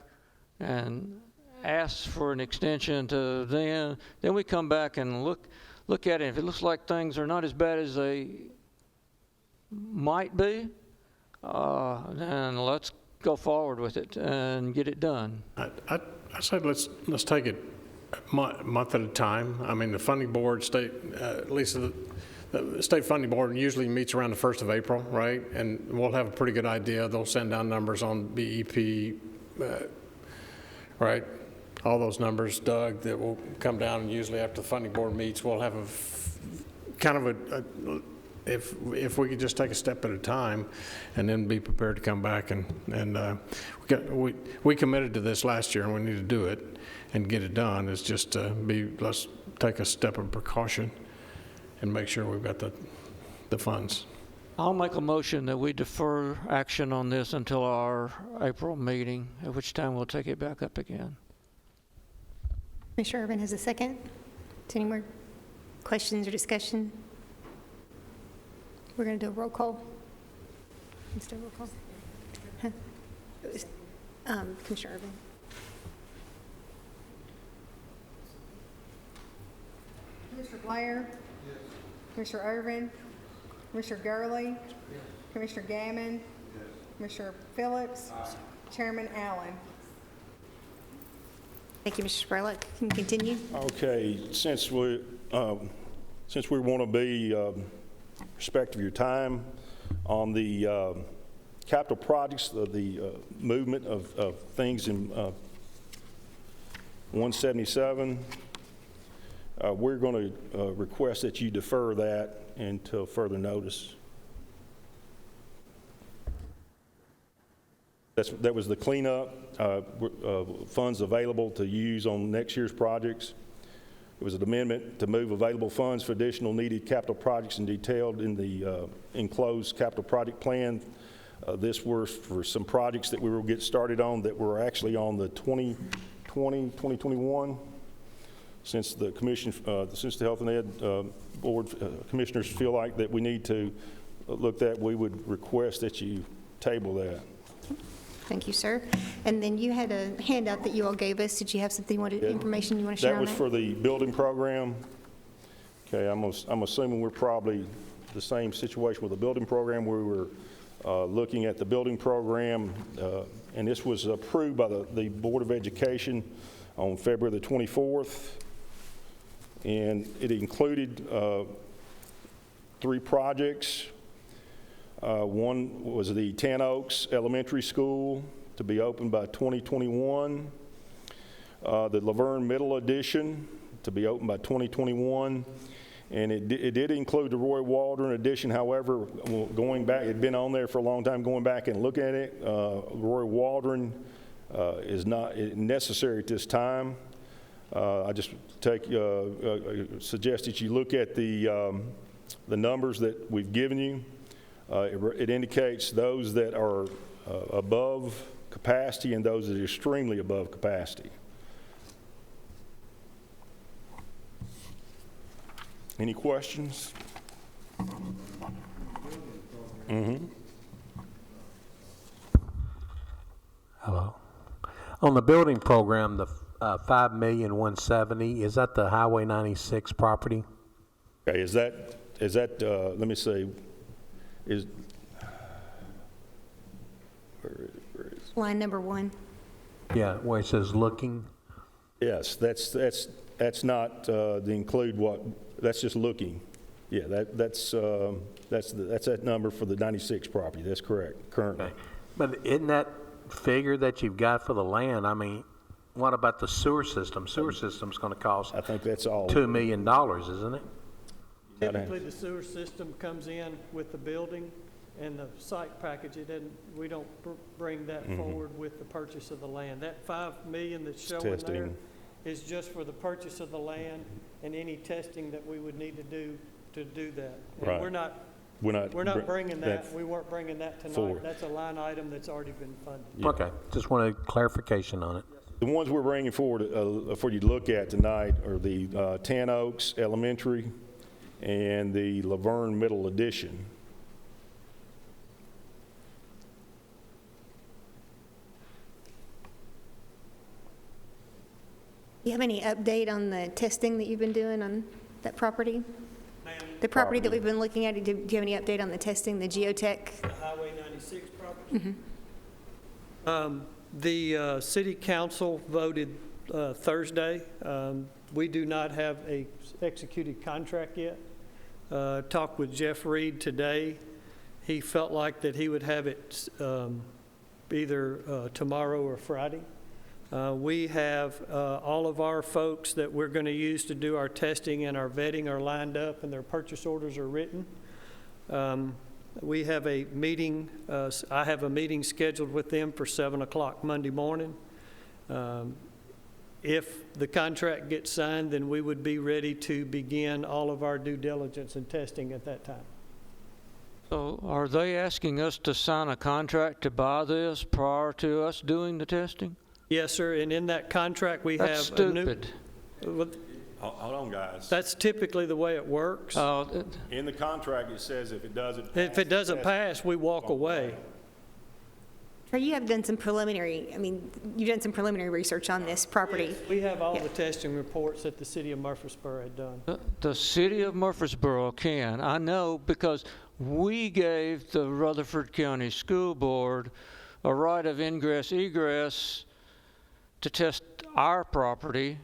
and ask for an extension to then we come back and look at it. If it looks like things are not as bad as they might be, then let's go forward with it and get it done. I said let's take it month at a time. I mean, the funding board, at least the state funding board usually meets around the 1st of April, right? And we'll have a pretty good idea. They'll send down numbers on BEP, right? All those numbers, Doug, that will come down, and usually after the funding board meets, we'll have if we could just take a step at a time and then be prepared to come back and we committed to this last year, and we need to do it and get it done. It's just let's take a step of precaution and make sure we've got the funds. I'll make a motion that we defer action on this until our April meeting, at which time we'll take it back up again. Commissioner Urban has a second. Is any more questions or discussion? We're going to do a roll call. Let's do a roll call. Commissioner Urban. Commissioner Blair? Yes. Commissioner Irvin? Commissioner Gurley? Yes. Commissioner Gammon? Yes. Commissioner Phillips? Aye. Chairman Allen? Thank you, Mr. Spurlock. Can you continue? Okay, since we want to be respectful of your time on the capital projects, the movement of things in 177, we're going to request that you defer that until further notice. That was the cleanup, funds available to use on next year's projects. It was an amendment to move available funds for additional needed capital projects and detailed in the enclosed capital project plan. This was for some projects that we will get started on that were actually on the 2021. Since the commission, since the Health and Ed Board commissioners feel like that we need to look at, we would request that you table that. Thank you, sir. And then you had a handout that you all gave us. Did you have something, information you want to share That on was for the building program. Okay, I'm assuming we're probably the same situation with the building program. We were looking at the building program, and this was approved by the Board of Education on February the 24th. And it included 3 projects. One was the Tan Oaks Elementary School to be opened by 2021. The Laverne Middle Addition to be opened by 2021. And it did include the Roy Waldron addition. However, going back, it had been on there for a long time, going back and looking at it, Roy Waldron is not necessary at this time. I just suggest that you look at the numbers that we've given you. It indicates those that are above capacity and those that are extremely above capacity. Any questions? Hello. On the building program, the $5,170,000, is that the Highway 96 property? Okay, is that let me see, where is Line number 1. Yeah, where it says looking. yes, that's not the include what, that's just looking. Yeah, that's that number for the 96 property. That's correct, currently. Okay. But isn't that figure that you've got for the land, I mean, what about the sewer system? Sewer system's going to cost I think that's all. $2 million, isn't it? Typically, the sewer system comes in with the building and the site package. We don't bring that forward with the purchase of the land. That $5 million that's showing there Testing. is just for the purchase of the land and any testing that we would need to do that. And Right. we're not bringing that. We weren't bringing that tonight. forward. That's a line item that's already been funded. Okay, just wanted clarification on it. The ones we're bringing forward for you to look at tonight are the Tan Oaks Elementary and the Laverne Middle Addition. Do you have any update on the testing that you've been doing on that property? The property that we've been looking at, do you have any update on the testing, the geotech? The Highway 96 property? The city council voted Thursday. We do not have a executed contract yet. Talked with Jeff Reed today. He felt like that he would have it either tomorrow or Friday. We have all of our folks that we're going to use to do our testing and our vetting are lined up and their purchase orders are written. We have a meeting, I have a meeting scheduled with them for 7 o'clock Monday morning. If the contract gets signed, then we would be ready to begin all of our due diligence and testing at that time. So are they asking us to sign a contract to buy this prior to us doing the testing? Yes, sir, and in that contract, we have That's a new... stupid. Hold on, guys. That's typically the way it works. In the contract, it says if it doesn't pass. If it doesn't pass, we walk away. Or you have done some preliminary, you've done some preliminary research on this property. We have all the testing reports that the city of Murfreesboro had done. The city of Murfreesboro can. I know because we gave the Rutherford County School Board a right of ingress egress to test our property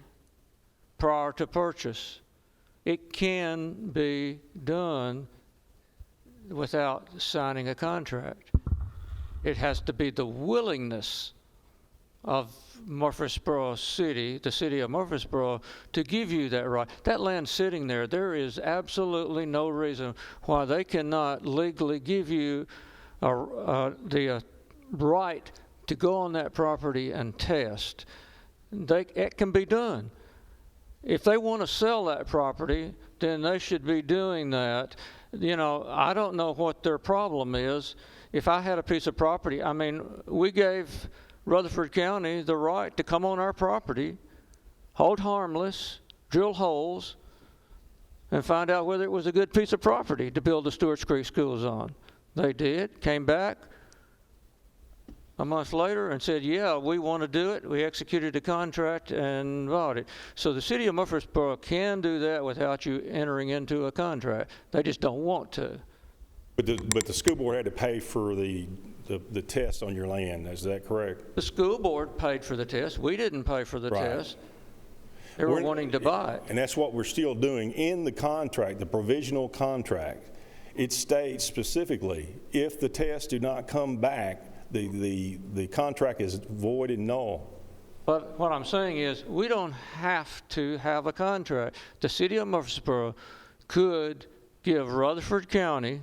prior to purchase. It can be done without signing a contract. It has to be the willingness of Murfreesboro City, the city of Murfreesboro, to give you that right. That land sitting there, there is absolutely no reason why they cannot legally give you the right to go on that property and test. It can be done. If they want to sell that property, then they should be doing that. You know, I don't know what their problem is. If I had a piece of property, we gave Rutherford County the right to come on our property, hold harmless, drill holes, and find out whether it was a good piece of property to build the Stewart's Creek schools on. They did, came back a month later and said, yeah, we want to do it. We executed a contract and bought it. So the city of Murfreesboro can do that without you entering into a contract. They just don't want to. But the school board had to pay for the test on your land, is that correct? The school board paid for the test. We didn't pay for the Right. test. They were wanting to buy it. And that's what we're still doing. In the contract, the provisional contract, it states specifically, if the tests do not come back, the contract is void and null. But what I'm saying is, we don't have to have a contract. The city of Murfreesboro could give Rutherford County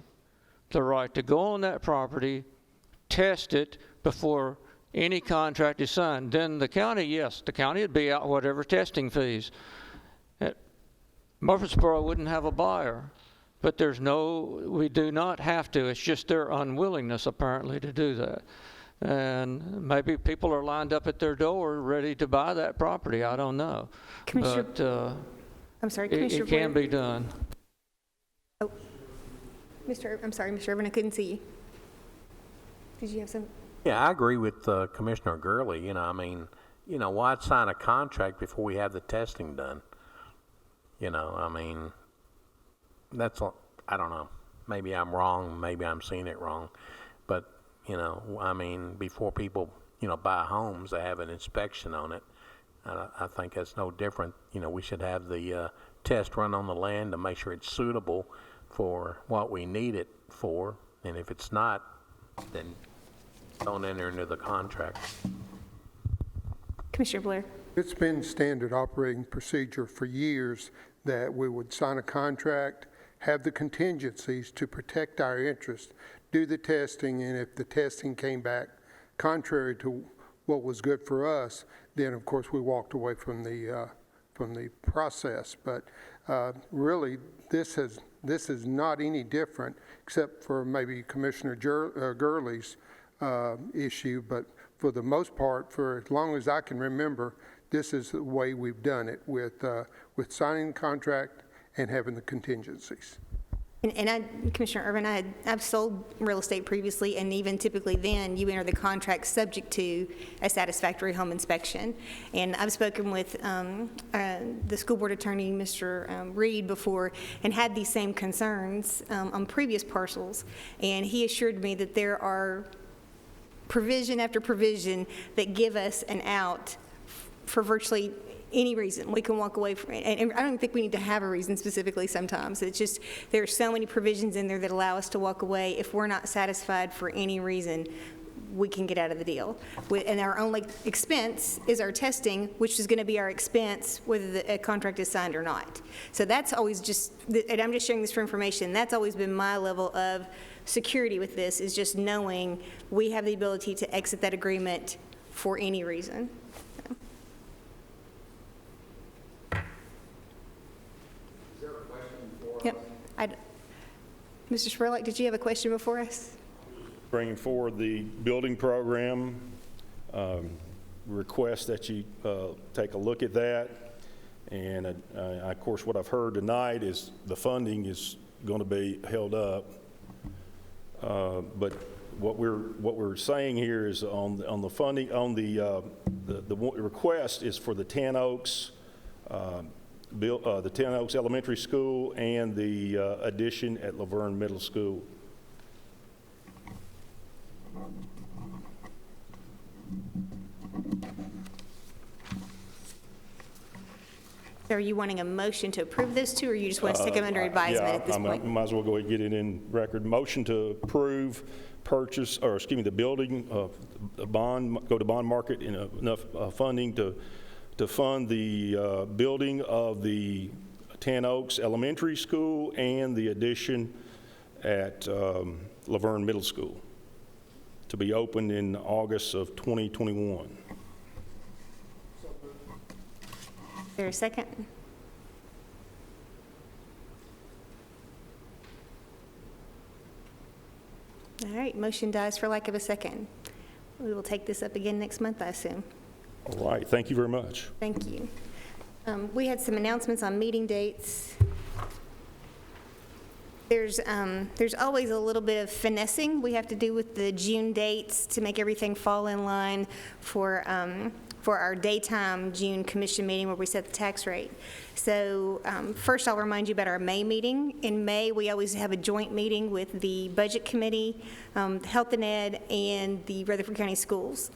the right to go on that property, test it before any contract is signed. Then the county, yes, the county would be out whatever testing fees. Murfreesboro wouldn't have a buyer, but we do not have to. It's just their unwillingness apparently to do that. And maybe people are lined up at their door ready to buy that property. I don't know. Commissioner, But I'm sorry, Commissioner it can Blair. be done. Oh, I'm sorry, Mr. Irvin, I couldn't see you. Did you have some? Yeah, I agree with Commissioner Gurley. I mean, why sign a contract before we have the testing done? I mean, I don't know. Maybe I'm wrong. Maybe I'm seeing it wrong. But, I mean, before people, buy homes, they have an inspection on it. I think that's no different. We should have the test run on the land to make sure it's suitable for what we need it for. And if it's not, then don't enter into the contract. Commissioner Blair. It's been standard operating procedure for years that we would sign a contract, have the contingencies to protect our interest, do the testing, and if the testing came back contrary to what was good for us, then of course we walked away from the process. But really, this is not any different, except for maybe Commissioner Gurley's issue. But for the most part, for as long as I can remember, this is the way we've done it with signing the contract and having the contingencies. And Commissioner Irvin, I've sold real estate previously, and even typically then, you enter the contract subject to a satisfactory home inspection. And I've spoken with the school board attorney, Mr. Reed, before, and had these same concerns on previous parcels. And he assured me that there are provision after provision that give us an out for virtually any reason. We can walk away from it. And I don't think we need to have a reason specifically sometimes. It's just there are so many provisions in there that allow us to walk away. If we're not satisfied for any reason, we can get out of the deal. And our only expense is our testing, which is going to be our expense whether a contract is signed or not. So that's always just, and I'm just sharing this for information, that's always been my level of security with this, is just knowing we have the ability to exit that agreement for any reason. Yep. Mr. Spurlock, did you have a question before us? Bringing forward the building program, request that you take a look at that. And of course, what I've heard tonight is the funding is going to be held up. But what we're saying here is on the funding, on the request is for the Ten Oaks, the Ten Oaks Elementary School and the addition at Laverne Middle School. Are you wanting a motion to approve those two, or you just want to take them under advisement at this point? Yeah, I might as well go ahead and get it in record. Motion to approve purchase, or excuse me, the building, the bond, go to bond market in enough funding to fund the building of the Ten Oaks Elementary School and the addition at Laverne Middle School to be opened in August of 2021. Is there a second? All right, motion dies for lack of a second. We will take this up again next month, I assume. All right, thank you very much. Thank you. We had some announcements on meeting dates. There's always a little bit of finessing we have to do with the June dates to make everything fall in line for our daytime June commission meeting where we set the tax rate. So first, I'll remind you about our May meeting. In May, we always have a joint meeting with the Budget Committee, Health and Ed, and the Rutherford County Schools.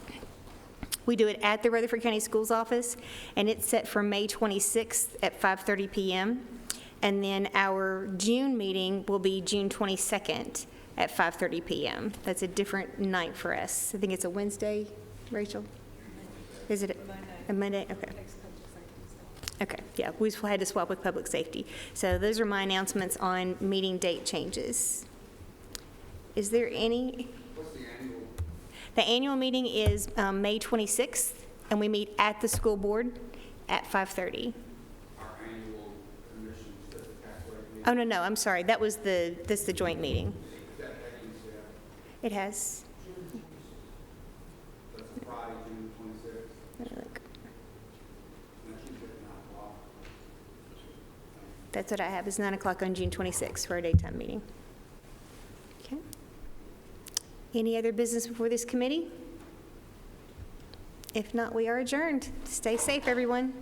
We do it at the Rutherford County Schools office, and it's set for May 26th at 5:30 p.m. And then our June meeting will be June 22nd at 5:30 p.m. That's a different night for us. I think it's a Wednesday, Rachel? Is it a Monday? Okay. Okay, yeah, we had to swap with public safety. So those are my announcements on meeting date changes. Is there any? What's the annual? The annual meeting is May 26th, and we meet at the school board at 5:30. Oh, no, I'm sorry. That's the joint meeting. It has. That's Friday, June 26th. Let me look. That's what I have, is 9 o'clock on June 26th for our daytime meeting. Okay. Any other business before this committee? If not, we are adjourned. Stay safe, everyone.